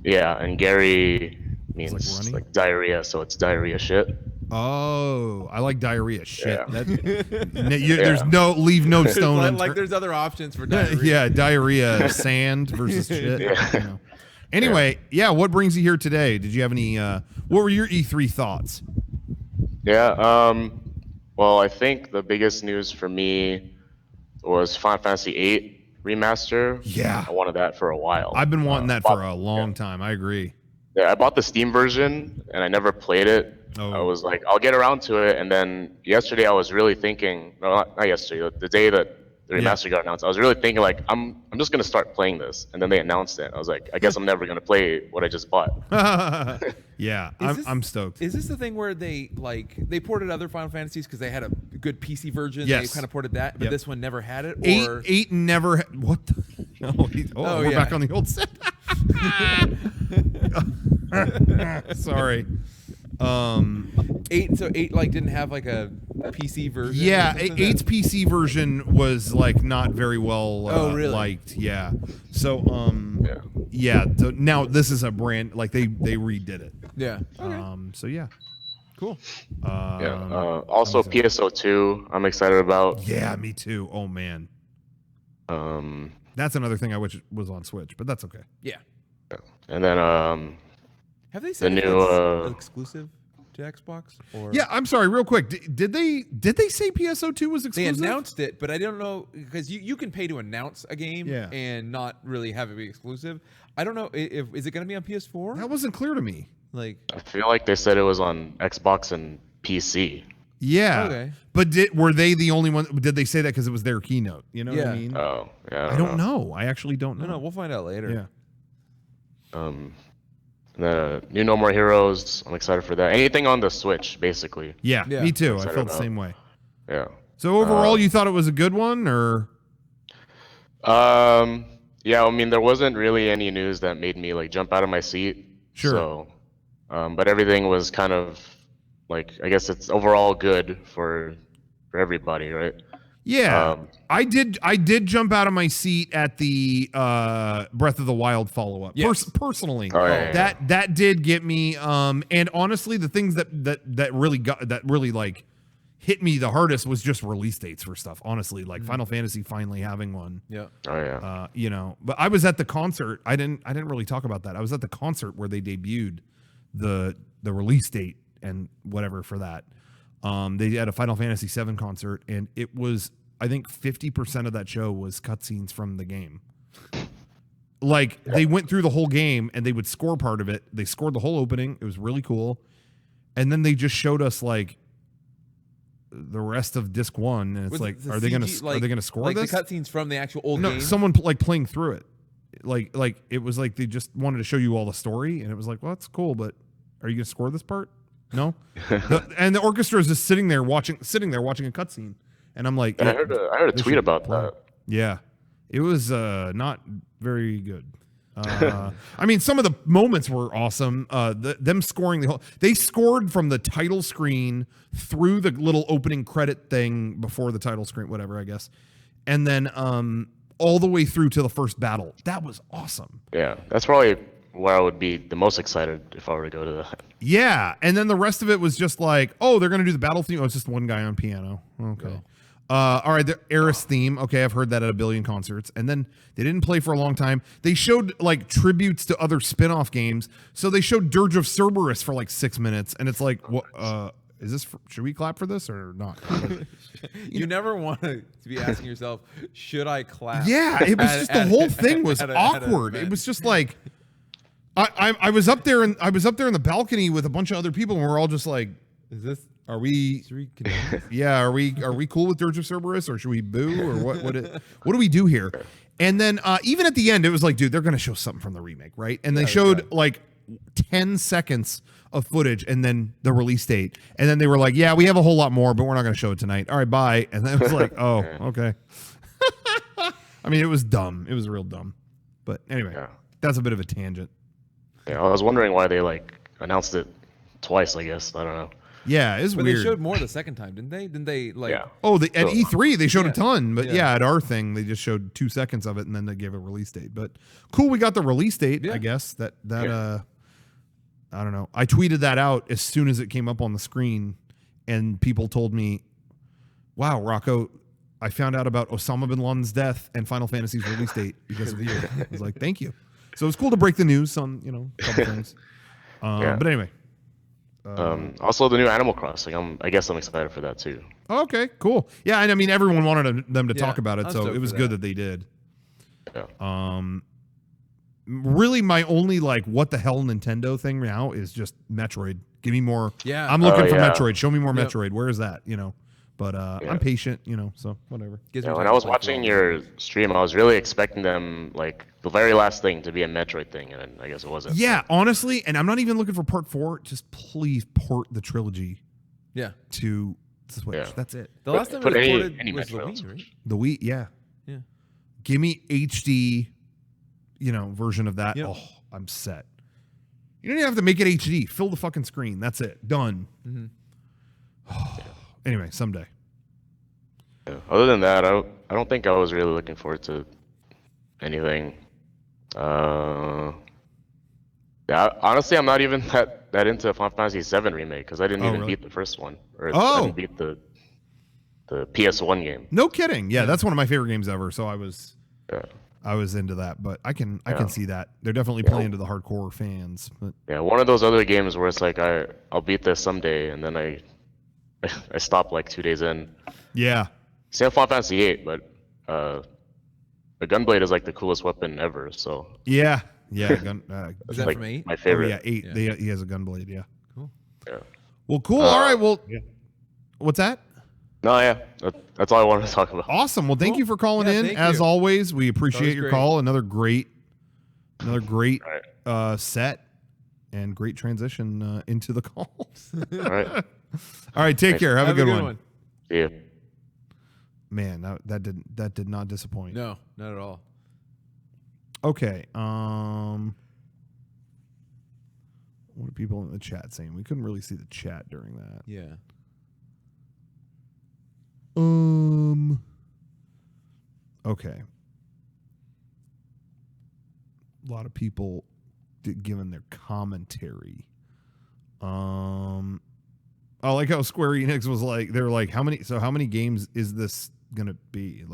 Yeah, and Gary means like running? like diarrhea, so it's diarrhea shit. Oh, I like diarrhea shit. Yeah. There's leave no stone like, unturned. there's other options for diarrhea. Yeah, diarrhea, sand versus shit. Yeah. You know. Anyway, yeah, what brings you here today? Did you have any? What were your E3 thoughts? Yeah. Well, I think the biggest news for me was Final Fantasy VIII remaster. Yeah. I wanted that for a while. I've been wanting that for a long time. I agree. Yeah, I bought the Steam version and I never played it. Oh. I was like, I'll get around to it. And then yesterday I was really thinking, no, not yesterday, the day that the remaster got announced, I was really thinking like, I'm just going to start playing this. And then they announced it. I was like, I guess I'm never going to play what I just bought. Yeah, Is this- I'm stoked. Is this the thing where they ported other Final Fantasies because they had a good PC version? Yes. They kind of ported that, but Yep. this one never had it? Or Eight never. What? We're yeah. back on the old set. Sorry. eight like didn't have like a PC version? Yeah, or something? eight's PC version was like not very well Oh, really? liked. Yeah. So Yeah. yeah. Now this is a brand like they redid it. Yeah. Okay. So yeah. Cool. Yeah. Also, PSO2, I'm excited about. Yeah, me too. Oh man, that's another thing I wish was on Switch, but that's okay. Yeah. And then Have they said The if new, it's exclusive to Xbox? Or Yeah, I'm sorry. Real quick, did they say PSO2 was they exclusive? announced it, but I don't know because you can pay to announce a game Yeah. and not really have it be exclusive. I don't know if is it going to be on PS4? That wasn't clear to me. Like, I feel like they said it was on Xbox and PC. Yeah. Okay. But were they the only one? Did they say that because it was their keynote? You know what Yeah. I mean? Oh, yeah. I don't know. I actually don't know. no, we'll find out later. Yeah. The new No More Heroes, I'm excited for that. Anything on the Switch, basically. Yeah, Yeah. me too. I Excited felt the about. same way. Yeah. So overall, you thought it was a good one, or Yeah, I mean, there wasn't really any news that made me like jump out of my seat. Sure. So, but everything was kind of like, I guess it's overall good for everybody, right? yeah, I did jump out of my seat at the Breath of the Wild follow up. Yes. Personally, Oh, yeah. that did get me. And honestly, the things that really like hit me the hardest was just release dates for stuff. Honestly, like Final Fantasy finally having one. Yeah. Oh yeah. You know, but I was at the concert. I didn't really talk about that. I was at the concert where they debuted the release date and whatever for that. They had a Final Fantasy VII concert, and it was, I think 50% of that show was cutscenes from the game. Like, they went through the whole game and they would score part of it. They scored the whole opening. It was really cool. And then they just showed us like the rest of disc 1, and it's like, are they gonna score this? The cutscenes from the actual old game? Someone like playing through it. Like it was like they just wanted to show you all the story, and it was like, well, that's cool, but are you gonna score this part? No. And the orchestra is just sitting there watching a cutscene, and I'm like, I heard a tweet about that. Yeah, it was not very good. I mean, some of the moments were awesome. Them scoring they scored from the title screen through the little opening credit thing before the title screen, whatever, I guess, and then all the way through to the first battle. That was awesome. Yeah, that's probably where I would be the most excited if I were to go to that. Yeah, and then the rest of it was just like, oh, they're gonna do the battle theme. Oh, it's just one guy on piano. Okay. Yeah. All right, the Eris theme. Okay, I've heard that at a billion concerts. And then they didn't play for a long time. They showed like tributes to other spin-off games. So they showed Dirge of Cerberus for like 6 minutes, and it's like, what? Is this? Should we clap for this or not? You never want to be asking yourself, should I clap? Yeah, it was just the whole thing was awkward. It was just like, I was up there and I was up there in the balcony with a bunch of other people, and we're all just like, is this? Are we? Yeah, are we cool with Dirge of Cerberus, or should we boo, or what? What do we do here? And then even at the end, it was like, dude, they're gonna show something from the remake, right? And they showed like 10 seconds of footage, and then the release date, and then they were like, yeah, we have a whole lot more, but we're not gonna show it tonight. All right, bye. And then it was like, oh, okay. I mean, it was dumb. It was real dumb. But anyway, that's a bit of a tangent. Yeah, I was wondering why they like announced it twice. I guess I don't know. Yeah, it's weird. They showed more the second time, didn't they? Didn't they like? Yeah. Oh, at E3 they showed a ton, but at our thing they just showed 2 seconds of it, and then they gave a release date. But cool, we got the release date. I guess that I don't know. I tweeted that out as soon as it came up on the screen, and people told me, "Wow, Rocco, I found out about Osama bin Laden's death and Final Fantasy's release date because of you." I was like, "Thank you." So it's cool to break the news on a couple things. But anyway. Also, the new Animal Crossing. I guess I'm excited for that too. Okay, cool. Yeah, and I mean, everyone wanted them to talk about it, so it was good that they did. Yeah. Really, my only what the hell Nintendo thing now is just Metroid. Give me more. Yeah. I'm looking for Metroid. Show me more Metroid. Where is that? But I'm patient. So whatever. Yeah, when I was watching your stream, I was really expecting them the very last thing to be a Metroid thing, and I guess it wasn't. Yeah, honestly, and I'm not even looking for part 4. Just please port the trilogy. Yeah. To Switch. Yeah. That's it. The last time we recorded was the Wii, right? The Wii, yeah. Yeah. Give me HD, version of that. Yep. Oh, I'm set. You don't even have to make it HD. Fill the fucking screen. That's it. Done. Mm-hmm. Anyway, someday. Yeah. Other than that, I don't think I was really looking forward to anything. Yeah, honestly, I'm not even that into Final Fantasy VII remake because I didn't even beat the first one, or I didn't beat the PS1 game. No kidding. Yeah, that's one of my favorite games ever. So I was into that, but I can see that they're definitely playing to the hardcore fans. But yeah, one of those other games where it's like I'll beat this someday, and then I stop 2 days in. Yeah. Same Final Fantasy VIII, but the gunblade is the coolest weapon ever. So yeah. Is that from 8? My favorite. Oh, yeah, 8. He has a gunblade. Yeah. Cool. Yeah. Well, cool. All right. Well, what's that? No, yeah. That's all I wanted to talk about. Awesome. Well, thank you for calling in. As always, we appreciate your call. Another great set and great transition into the calls. All right. All right. Take care. Have a good one. See ya. Man, that did not disappoint. No, not at all. Okay. What are people in the chat saying? We couldn't really see the chat during that. Yeah. Okay. A lot of people giving their commentary. I like how Square Enix was they're like, how many games is this gonna be?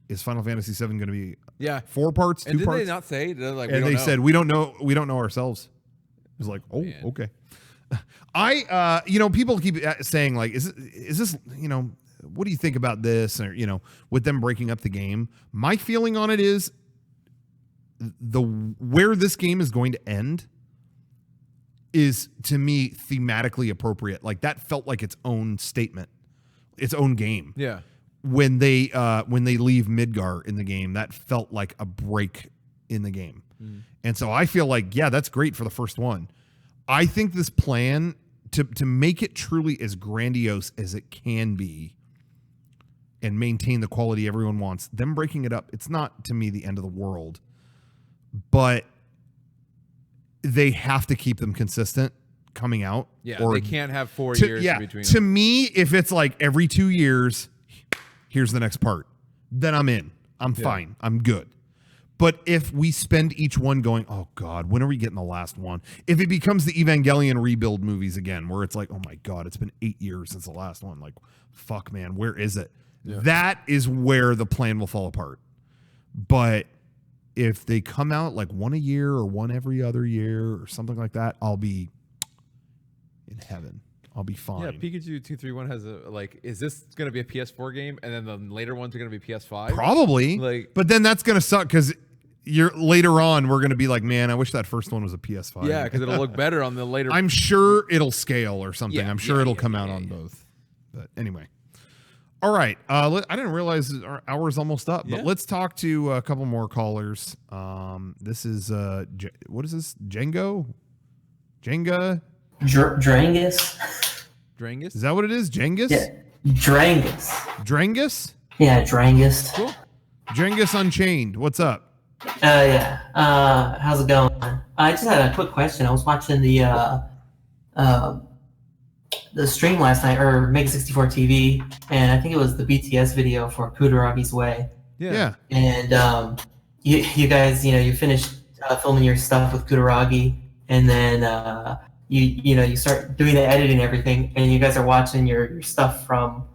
Is Final Fantasy VII gonna be 4 parts, 2 and parts? Did they not say? They said we don't know ourselves. It was like, oh, man. Okay. People keep saying like, is this, what do you think about this? Or, with them breaking up the game, my feeling on it is where this game is going to end is, to me, thematically appropriate. Like that felt like its own statement, its own game. Yeah. When they leave Midgar in the game, that felt like a break in the game. And so I feel like, yeah, that's great for the first one. I think this plan to make it truly as grandiose as it can be and maintain the quality everyone wants, them breaking it up, it's not, to me, the end of the world. But they have to keep them consistent coming out. Yeah, or they can't have 4 years in between to them. me, if it's like every 2 years, here's the next part, then I'm in. I'm fine. I'm good. But if we spend each one going, oh God, when are we getting the last one? If it becomes the Evangelion rebuild movies again, where it's like, oh my God, it's been 8 years since the last one. Like, fuck, man, where is it? Yeah. That is where the plan will fall apart. But if they come out like one a year or one every other year or something like that, I'll be in heaven. I'll be fine. Yeah, Pikachu 231 has is this going to be a PS4 game, and then the later ones are going to be PS5? Probably. But then that's going to suck because later on we're going to be like, man, I wish that first one was a PS5. Yeah, because it'll look better on the later. I'm sure it'll scale or something. Yeah, I'm sure it'll come out on both. But anyway. All right. I didn't realize our hour's almost up, but let's talk to a couple more callers. This is what is this? Jenga? Drangus. Drangus? Is that what it is? Jengus? Yeah. Drangus. Drangus? Yeah, Drangus. Cool. Drangus Unchained. What's up? Yeah. How's it going? I just had a quick question. I was watching the stream last night, or Mega 64 TV, and I think it was the BTS video for Kudaragi's Way. Yeah. And you guys, you finished filming your stuff with Kudaragi, and then you start doing the editing and everything, and you guys are watching your stuff from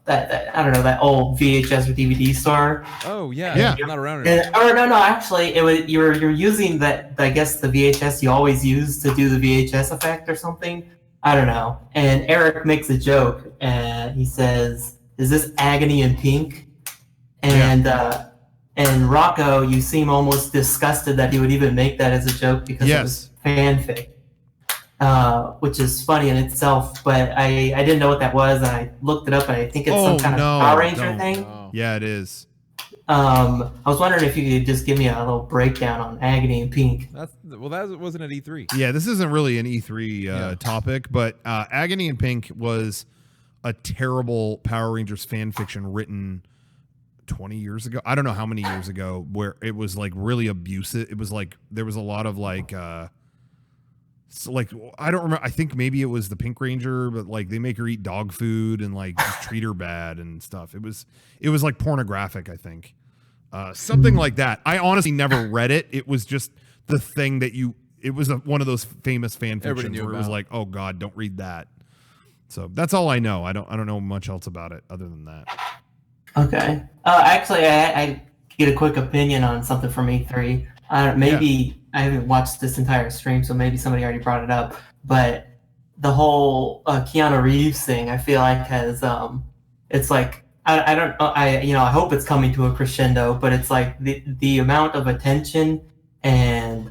that I don't know, that old VHS or DVD store. Oh yeah, yeah. I'm not around anymore. No, actually, it was you're using that, I guess, the VHS you always use to do the VHS effect or something. I don't know. And Eric makes a joke, and he says, "Is this Agony in Pink?" And and Rocco, you seem almost disgusted that he would even make that as a joke because it was fanfic. Which is funny in itself, but I didn't know what that was, and I looked it up, and I think it's some kind of Power Ranger thing. No. Yeah, it is. I was wondering if you could just give me a little breakdown on Agony and Pink. That wasn't at E3. Yeah, this isn't really an E3 topic, but Agony and Pink was a terrible Power Rangers fan fiction written 20 years ago. I don't know how many years ago, where it was like really abusive. It was like there was a lot of like I don't remember. I think maybe it was the Pink Ranger, but like they make her eat dog food and like just treat her bad and stuff. It was like pornographic, I think, something like that. I honestly never read it. It was just the thing that it was one of those famous fan fictions where it was like, oh God, don't read that. So that's all I know. I don't know much else about it other than that. Okay. Actually, I get a quick opinion on something from E3. Maybe I haven't watched this entire stream, so maybe somebody already brought it up. But the whole Keanu Reeves thing, I feel like has it's like I don't know. I hope it's coming to a crescendo, but it's like the amount of attention and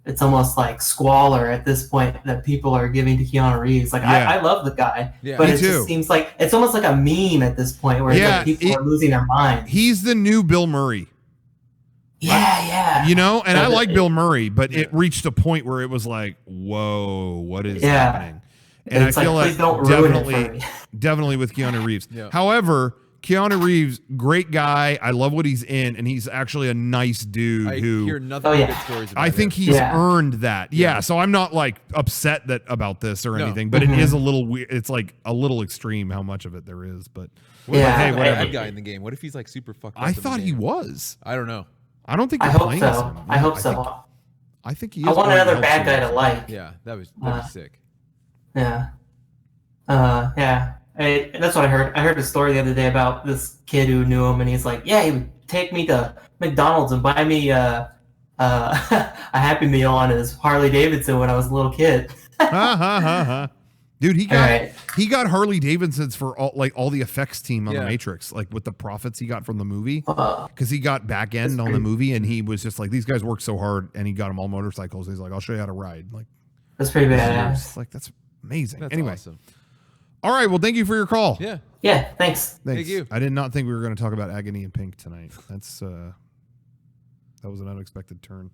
it's almost like squalor at this point that people are giving to Keanu Reeves. Like I love the guy, but it just seems like it's almost like a meme at this point where it's like people are losing their minds. He's the new Bill Murray. Yeah. And I like Bill Murray, but it reached a point where it was like, whoa, what is happening? And I feel like definitely with Keanu Reeves. Yeah. However, Keanu Reeves, great guy. I love what he's in, and he's actually a nice dude. I hear nothing but good stories about I think he's earned that. Yeah, so I'm not like upset about this or anything, but it is a little weird. It's like a little extreme how much of it there is. But hey, whatever. Bad guy in the game. What if he's like super fucked up? I thought he was. I don't know. I don't think. I hope so. I hope so. I think he is. I want another bad guy to like. Yeah, that'd be sick. Yeah. That's what I heard. I heard a story the other day about this kid who knew him, and he's like, "Yeah, he would take me to McDonald's and buy me a Happy Meal on his Harley Davidson when I was a little kid. Dude, he Right. got Harley Davidsons for all the effects team on the Matrix, like with the profits he got from the movie, because he got back end on the movie, and he was just like, these guys work so hard, and he got them all motorcycles. He's like, I'll show you how to ride. Like, that's pretty badass. like, that's amazing. That's anyway, awesome. All right, well, thank you for your call. Yeah. Yeah, thanks. Thanks. Thank you. I did not think we were going to talk about Agony and Pink tonight. That's that was an unexpected turn.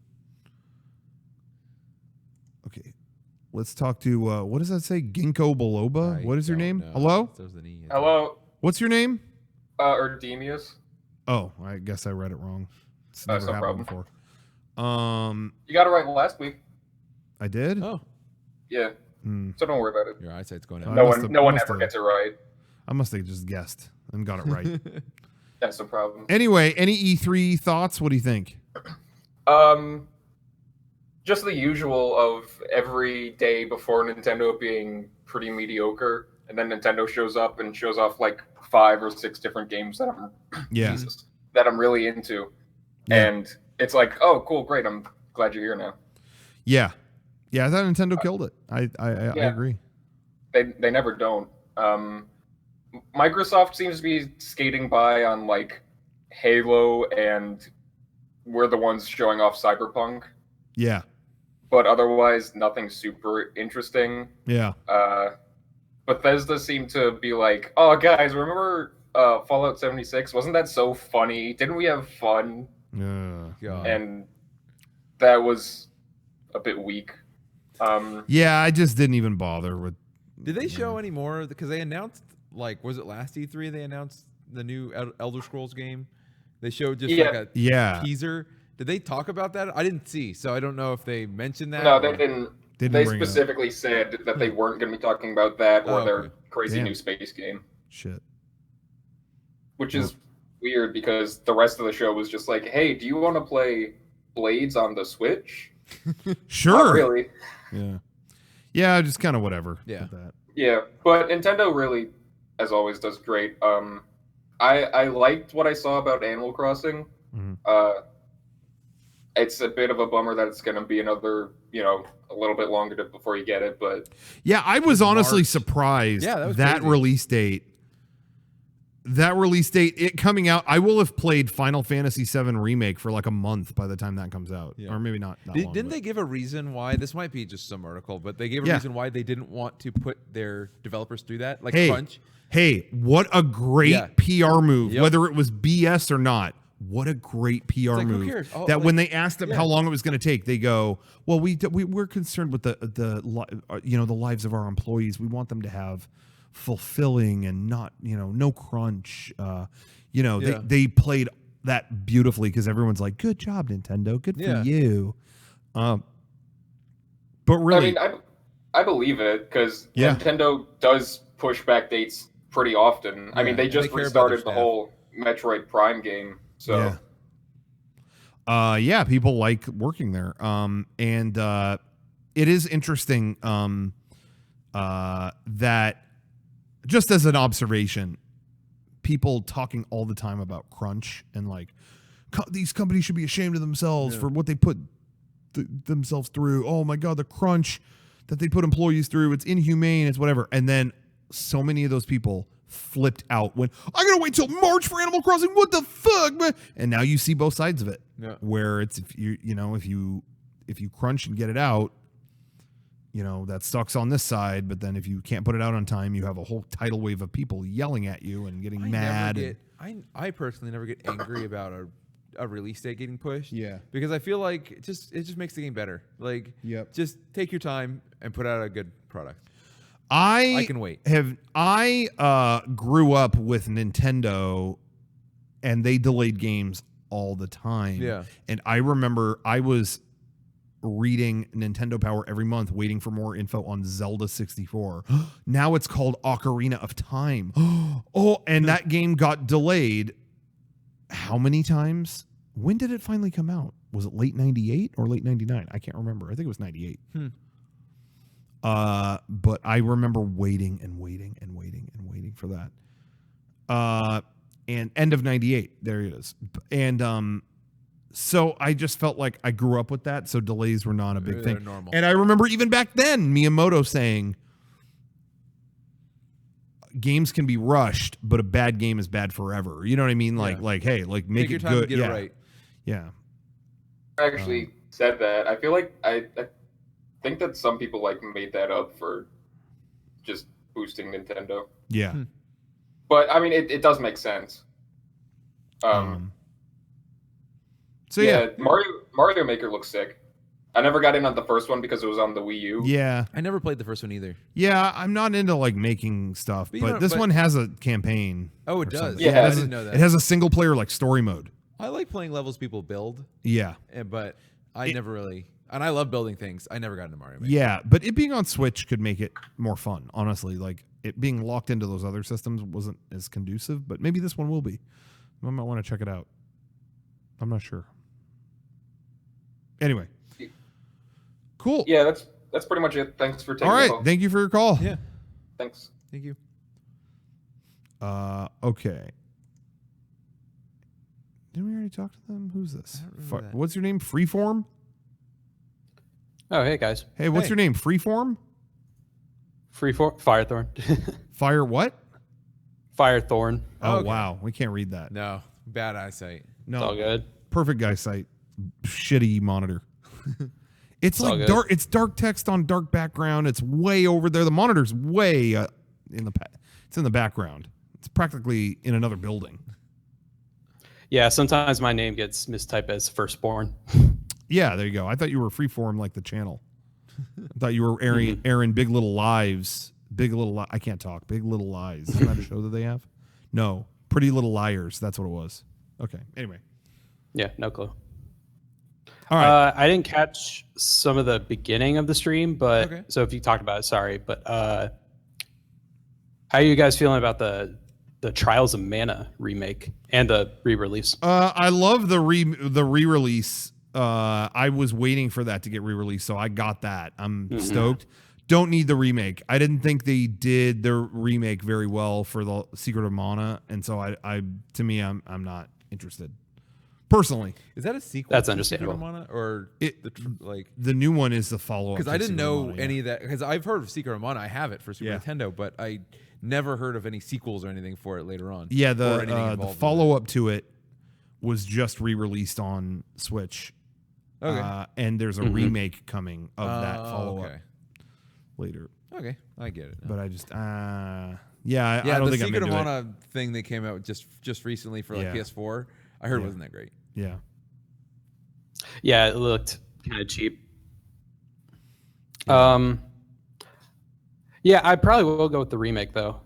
Okay. Let's talk to, what does that say? Ginkgo biloba? What is your name? know. Hello? There's an E. Hello, What's your name? Erdemius. Oh, I guess I read it wrong. It's That's never no happened problem. before. You got it right last week. I did? Oh, Yeah, Hmm. so don't worry about it. your eyesight's going I out. No must one, have- no one must ever have. gets it right. I must have just guessed and got it right. That's no problem. Anyway, any E3 thoughts? What do you think? Just the usual of every day before Nintendo being pretty mediocre, and then Nintendo shows up and shows off like 5 or 6 different games that Yeah. that I'm really into, Yeah. and it's like, oh, cool, great, I'm glad you're here now. Yeah. Yeah, I thought Nintendo killed it. I agree. They never don't. Microsoft seems to be skating by on like Halo, and we're the ones showing off Cyberpunk, Yeah. but otherwise nothing super interesting. Yeah. Bethesda seemed to be like, oh guys, remember Fallout 76? Wasn't that so funny? Didn't we have fun? God. And that was a bit weak. Yeah, I just didn't even bother with. Did they show any more? Because they announced, like, was it last E3 they announced the new Elder Scrolls game? They showed just like a Yeah. teaser. Did they talk about that? I didn't see, so I don't know if they mentioned that. No, or- they didn't. Didn't They bring it up. specifically said that they weren't going to be talking about that or Oh, their okay. crazy Damn. new space game, Shit. which is weird because the rest of the show was just like, hey, do you want to play Blades on the Switch? Sure. Not really. Yeah. Yeah, just kind of whatever. Yeah. with that. Yeah, but Nintendo really, as always, does great. I liked what I saw about Animal Crossing. Mhm. It's a bit of a bummer that it's going to be another, a little bit longer before you get it, but Yeah, I was honestly March. surprised Yeah, that was that crazy. release date. That release date, it coming out, I will have played Final Fantasy VII Remake for like a month by the time that comes out. Yeah. Or maybe not. Didn't long, they give a reason why? This might be just some article, but they gave a Yeah. reason why they didn't want to put their developers through that, like Hey, crunch. Hey, what a great Yeah. PR move, Yep. whether it was BS or not. What a great PR like, who move. cares? Oh, that like- when they asked them yeah. how long it was going to take, they go, "Well, we're concerned with the lives of our employees. We want them to have fulfilling and not no crunch." Yeah. They played that beautifully because everyone's like, "Good job, Nintendo. Good for Yeah. you." But really, I mean, I believe it because Yeah. Nintendo does push back dates pretty often. I Yeah, mean, they and just they care about restarted their the staff. whole Metroid Prime game, so yeah, people like working there. And it is interesting that just as an observation, people talking all the time about crunch and like these companies should be ashamed of themselves for what they put themselves through. Oh my God, the crunch that they put employees through, it's inhumane, it's whatever. And then so many of those people flipped out when I gotta wait till March for Animal Crossing. What the fuck, man? And now you see both sides of it. Yeah. Where it's if you crunch and get it out, that sucks on this side. But then if you can't put it out on time, you have a whole tidal wave of people yelling at you and getting mad. I personally never get angry about a release date getting pushed. Yeah. Because I feel like it just makes the game better. Like, Yep. just take your time and put out a good product. I I can wait. I grew up with Nintendo, and they delayed games all the time. Yeah. And I remember I was reading Nintendo Power every month, waiting for more info on Zelda 64. Now it's called Ocarina of Time. Oh, and that game got delayed. How many times? When did it finally come out? Was it late 98 or late 99? I can't remember. I think it was 98. But I remember waiting and waiting and waiting and waiting for that. And end of 98, there it is. And So I just felt like I grew up with that, so delays were not a big They're thing. normal. And I remember even back then, Miyamoto saying, games can be rushed, but a bad game is bad forever. You know what I mean? Like, hey, like make your it time good. and get yeah. it right. Yeah. I actually said that. I feel like I think that some people like made that up for just boosting Nintendo. Yeah. But I mean, it does make sense. So yeah. Mario Maker looks sick. I never got in on the first one because it was on the Wii U. Yeah. I never played the first one either. Yeah, I'm not into like making stuff, But but, you know, this but- one has a campaign. Oh, it or does. something. Yeah, it I has didn't a, know that. It has a single player like story mode. I like playing levels people build, Yeah. but I never really. And I love building things. I never got into Mario Maker. Yeah, but it being on Switch could make it more fun, honestly. Like it being locked into those other systems wasn't as conducive, but maybe this one will be. I might want to check it out. I'm not sure. Anyway. Cool. Yeah, that's pretty much it. Thanks for taking All the right. call. Thank you for your call. Yeah. Thanks. Thank you. Okay. Didn't we already talk to them? Who's this? I don't remember that. What's your name? Freeform? Oh, hey guys. Hey, what's Hey. your name? Freeform? Firethorn. Fire what? Firethorn. Oh, Okay. wow. We can't read that. No, bad eyesight. No. It's all good. Perfect guy site. Shitty monitor. It's all like good. dark. It's dark text on dark background. It's way over there. The monitor's way in the. It's in the background. It's practically in another building. Yeah, sometimes my name gets mistyped as Firstborn. Yeah, there you go. I thought you were Freeform like the channel. I thought you were Aaron Big Little Lives. I can't talk. Big Little Lies. Isn't that a show that they have? No, Pretty Little Liars. That's what it was. Okay. Anyway. Yeah, no clue. All right. I didn't catch some of the beginning of the stream, but Okay. so if you talked about it, sorry. But how are you guys feeling about the Trials of Mana remake and the re-release? I love the re-release. I was waiting for that to get re-released, so I got that. I'm stoked. Don't need the remake. I didn't think they did the remake very well for the Secret of Mana, and so I'm not interested. Personally, Is that a sequel? That's to understandable. Secret of Mana, or like? the new one is the follow-up. Because to I didn't Secret of know Mana, yeah. any of that. Because I've heard of Secret of Mana. I have it for Super Yeah. Nintendo, but I never heard of any sequels or anything for it later on. Yeah, or the anything involved with it. follow-up to it was just re-released on Switch. Okay. And there's a remake coming of that Oh, follow-up okay. later. Okay, I get it. now. But I just, I yeah, don't the think I'm Secret of into it. Mana thing that came out just recently for like Yeah. PS4, I heard Yeah. wasn't that great. Yeah. Yeah, it looked kind of cheap. Yeah, I probably will go with the remake though.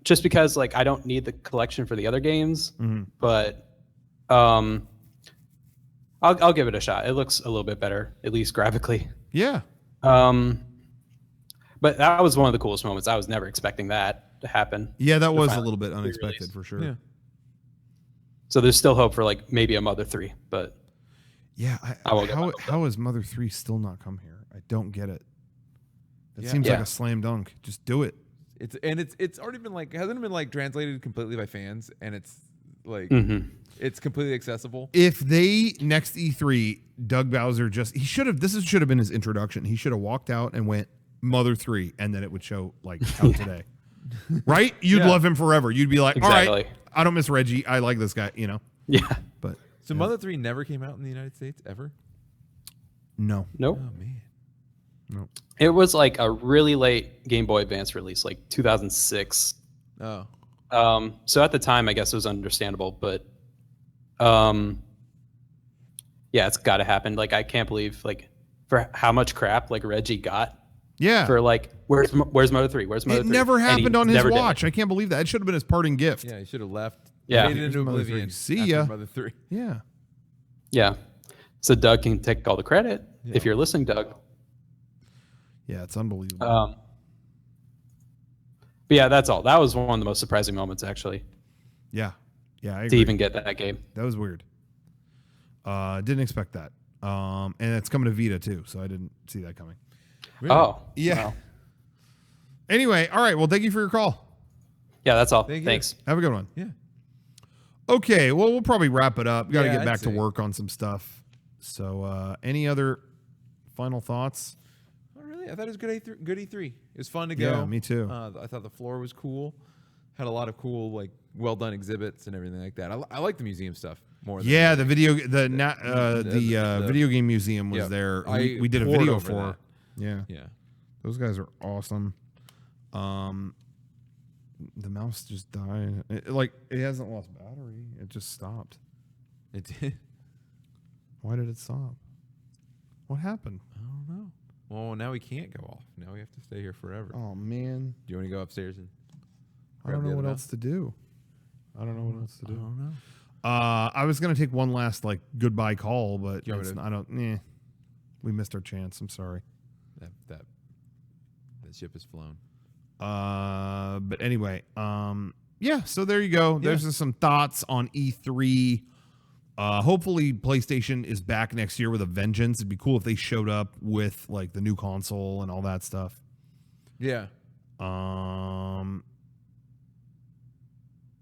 Just because like I don't need the collection for the other games, but I'll give it a shot. It looks a little bit better, at least graphically. Yeah. But that was one of the coolest moments. I was never expecting that to happen. Yeah, that The was a final little bit re-release. unexpected for sure. Yeah. So there's still hope for like maybe a Mother 3, but Yeah, I will get my vote how has Mother 3 still not come here? I don't get it. It Yeah. seems like Yeah. a slam dunk. Just do it. It's already been like, hasn't it been like translated completely by fans, and it's like it's completely accessible. If they next E3, Doug Bowser this should have been his introduction. He should have walked out and went Mother 3, and then it would show like out today. Right? You'd Yeah. love him forever. You'd be like, all right, Exactly. I don't miss Reggie. I like this guy, Yeah. But So Mother 3 never came out in the United States ever. no. Nope. Oh man. It was like a really late Game Boy Advance release, like 2006. Oh. So at the time, I guess it was understandable, but yeah, it's got to happen. Like I can't believe like for how much crap like Reggie got Yeah. for like where's Mother 3? Where's Mother It 3? never And he happened on his never did it. watch. I can't believe that. It should have been his parting gift. Yeah, he should have left. Yeah. Made it into Here's Mother 3. oblivion. See after ya. Mother 3. Yeah. Yeah. So Doug can take all the credit if you're listening, Doug. Yeah, it's unbelievable. But yeah, that's all. That was one of the most surprising moments actually yeah. Yeah, I to agree. even get that game. That was weird. Didn't expect that. And it's coming to Vita too, so I didn't see that coming. Oh. Yeah. Wow. Anyway, all right. Well, thank you for your call. Yeah, that's all. Thank you. Thanks. Have a good one. Yeah. Okay, well, we'll probably wrap it up. Got to Yeah, get I'd back to say. work on some stuff. So, any other final thoughts? Oh, really? I thought it was good E3. It was fun to go. Yeah, me too. I thought the floor was cool. Had a lot of cool, like, well done exhibits and everything like that. I like the museum stuff more. Than Yeah, anything. the video game museum was yeah, there. I We did a poured video over for. that. Yeah, Yeah. those guys are awesome. The mouse just died. It hasn't lost battery. It just stopped. It did. Why did it stop? What happened? I don't know. Well, now we can't go off. Now we have to stay here forever. Oh man, Do you want to go upstairs and? I grab don't the know other what mouse? else to do. I don't know what else to I do. don't know. I was gonna take one last goodbye call, but Do you want me to- we missed our chance. I'm sorry. That ship has flown. But anyway, yeah. So there you go. There's just some thoughts on E3. Hopefully PlayStation is back next year with a vengeance. It'd be cool if they showed up with like the new console and all that stuff. Yeah.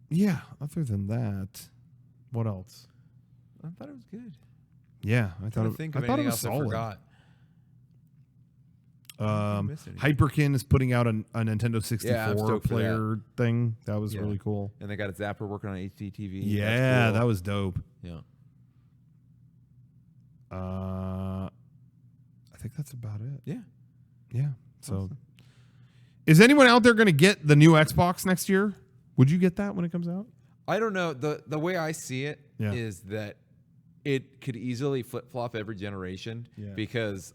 Yeah. Other than that, what else? I thought it was good. Yeah, I I thought think it of anything was else I solid. forgot. miss anything. Hyperkin is putting out a Nintendo 64 Yeah, I'm stoked for player thing. That was Yeah. really cool. And they got a Zapper working on HDTV. Yeah, That's that cool. was dope. Yeah. I think that's about it. Yeah. Yeah. So, Awesome. is anyone out there going to get the new Xbox next year? Would you get that when it comes out? I don't know. The way I see it is Yeah. that it could easily flip flop every generation because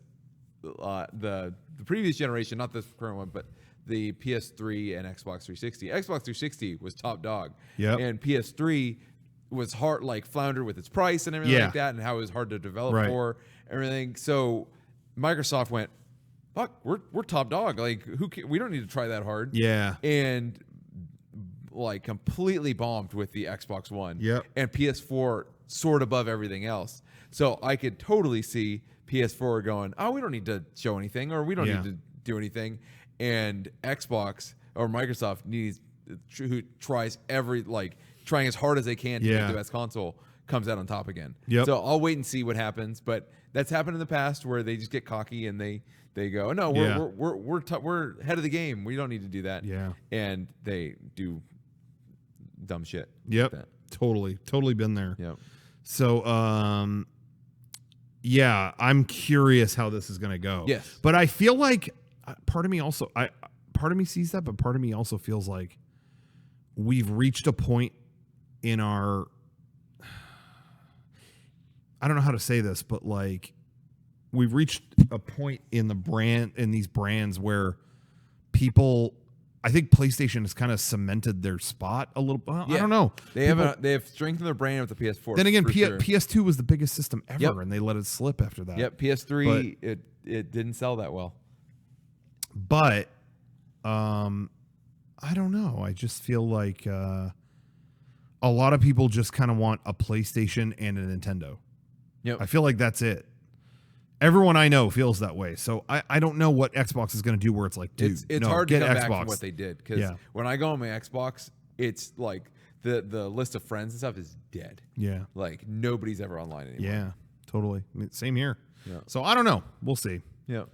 the previous generation, not this current one, but the PS3 and Xbox 360. Xbox 360 was top dog. Yep. And PS3 was hard, like floundered with its price and everything Yeah. like that, and how it was hard to develop Right. for everything. So Microsoft went, "Fuck, we're top dog. Like, we don't need to try that hard." Yeah. And like completely bombed with the Xbox One. Yep. And PS4 soared above everything else. So I could totally see PS4 going, "Oh, we don't need to show anything, or we don't need to do anything," and Xbox or Microsoft tries trying as hard as they can to make the best console, comes out on top again. Yep. So I'll wait and see what happens, but that's happened in the past where they just get cocky and they go, "No, we're head of the game. We don't need to do that." Yeah. And they do dumb shit. Yep. Like that. Totally been there. Yep. So, yeah, I'm curious how this is going to go. Yes. But I feel like part of me sees that, but part of me also feels like we've reached a point in our, I don't know how to say this, but like we've reached a point in these brands where people, I think PlayStation has kind of cemented their spot a little. Well, I don't know. They have strengthened their brand with the PS4. Then again, for sure. PS2 was the biggest system ever, Yep. and they let it slip after that. Yep, PS3 it didn't sell that well. But I don't know. I just feel like a lot of people just kind of want a PlayStation and a Nintendo. Yep. I feel like that's it. Everyone I know feels that way. So I don't know what Xbox is going to do where it's like, dude, It's no, hard to get come Xbox. back from what they did because when I go on my Xbox, it's like the list of friends and stuff is dead. Yeah. Like nobody's ever online anymore. Yeah, totally. I mean, same here. Yeah. So I don't know. We'll see. Yeah.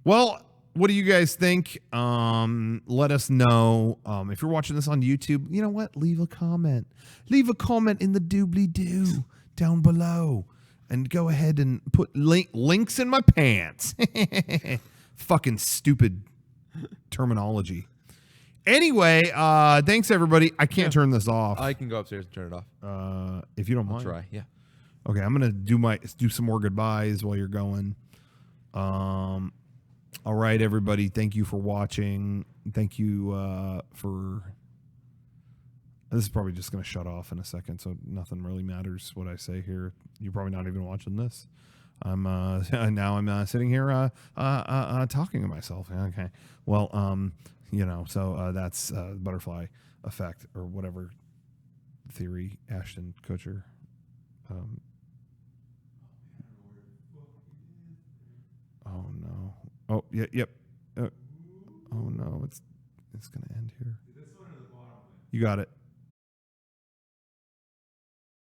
Well, what do you guys think? Let us know. If you're watching this on YouTube, you know what? Leave a comment. Leave a comment in the doobly-doo down below. And go ahead and put links in my pants. Fucking stupid terminology. Anyway, thanks, everybody. I can't turn this off. I can go upstairs and turn it off. If you don't I'll mind. try. Yeah. Okay, I'm gonna do some more goodbyes while you're going. All right, everybody. Thank you for watching. Thank you for. This is probably just gonna shut off in a second, so nothing really matters what I say here. You're probably not even watching this. I'm sitting here talking to myself. Okay. Well, so that's butterfly effect or whatever theory Ashton Kutcher. Oh no. Oh yeah. Yep. Oh no. It's gonna end here. You got it.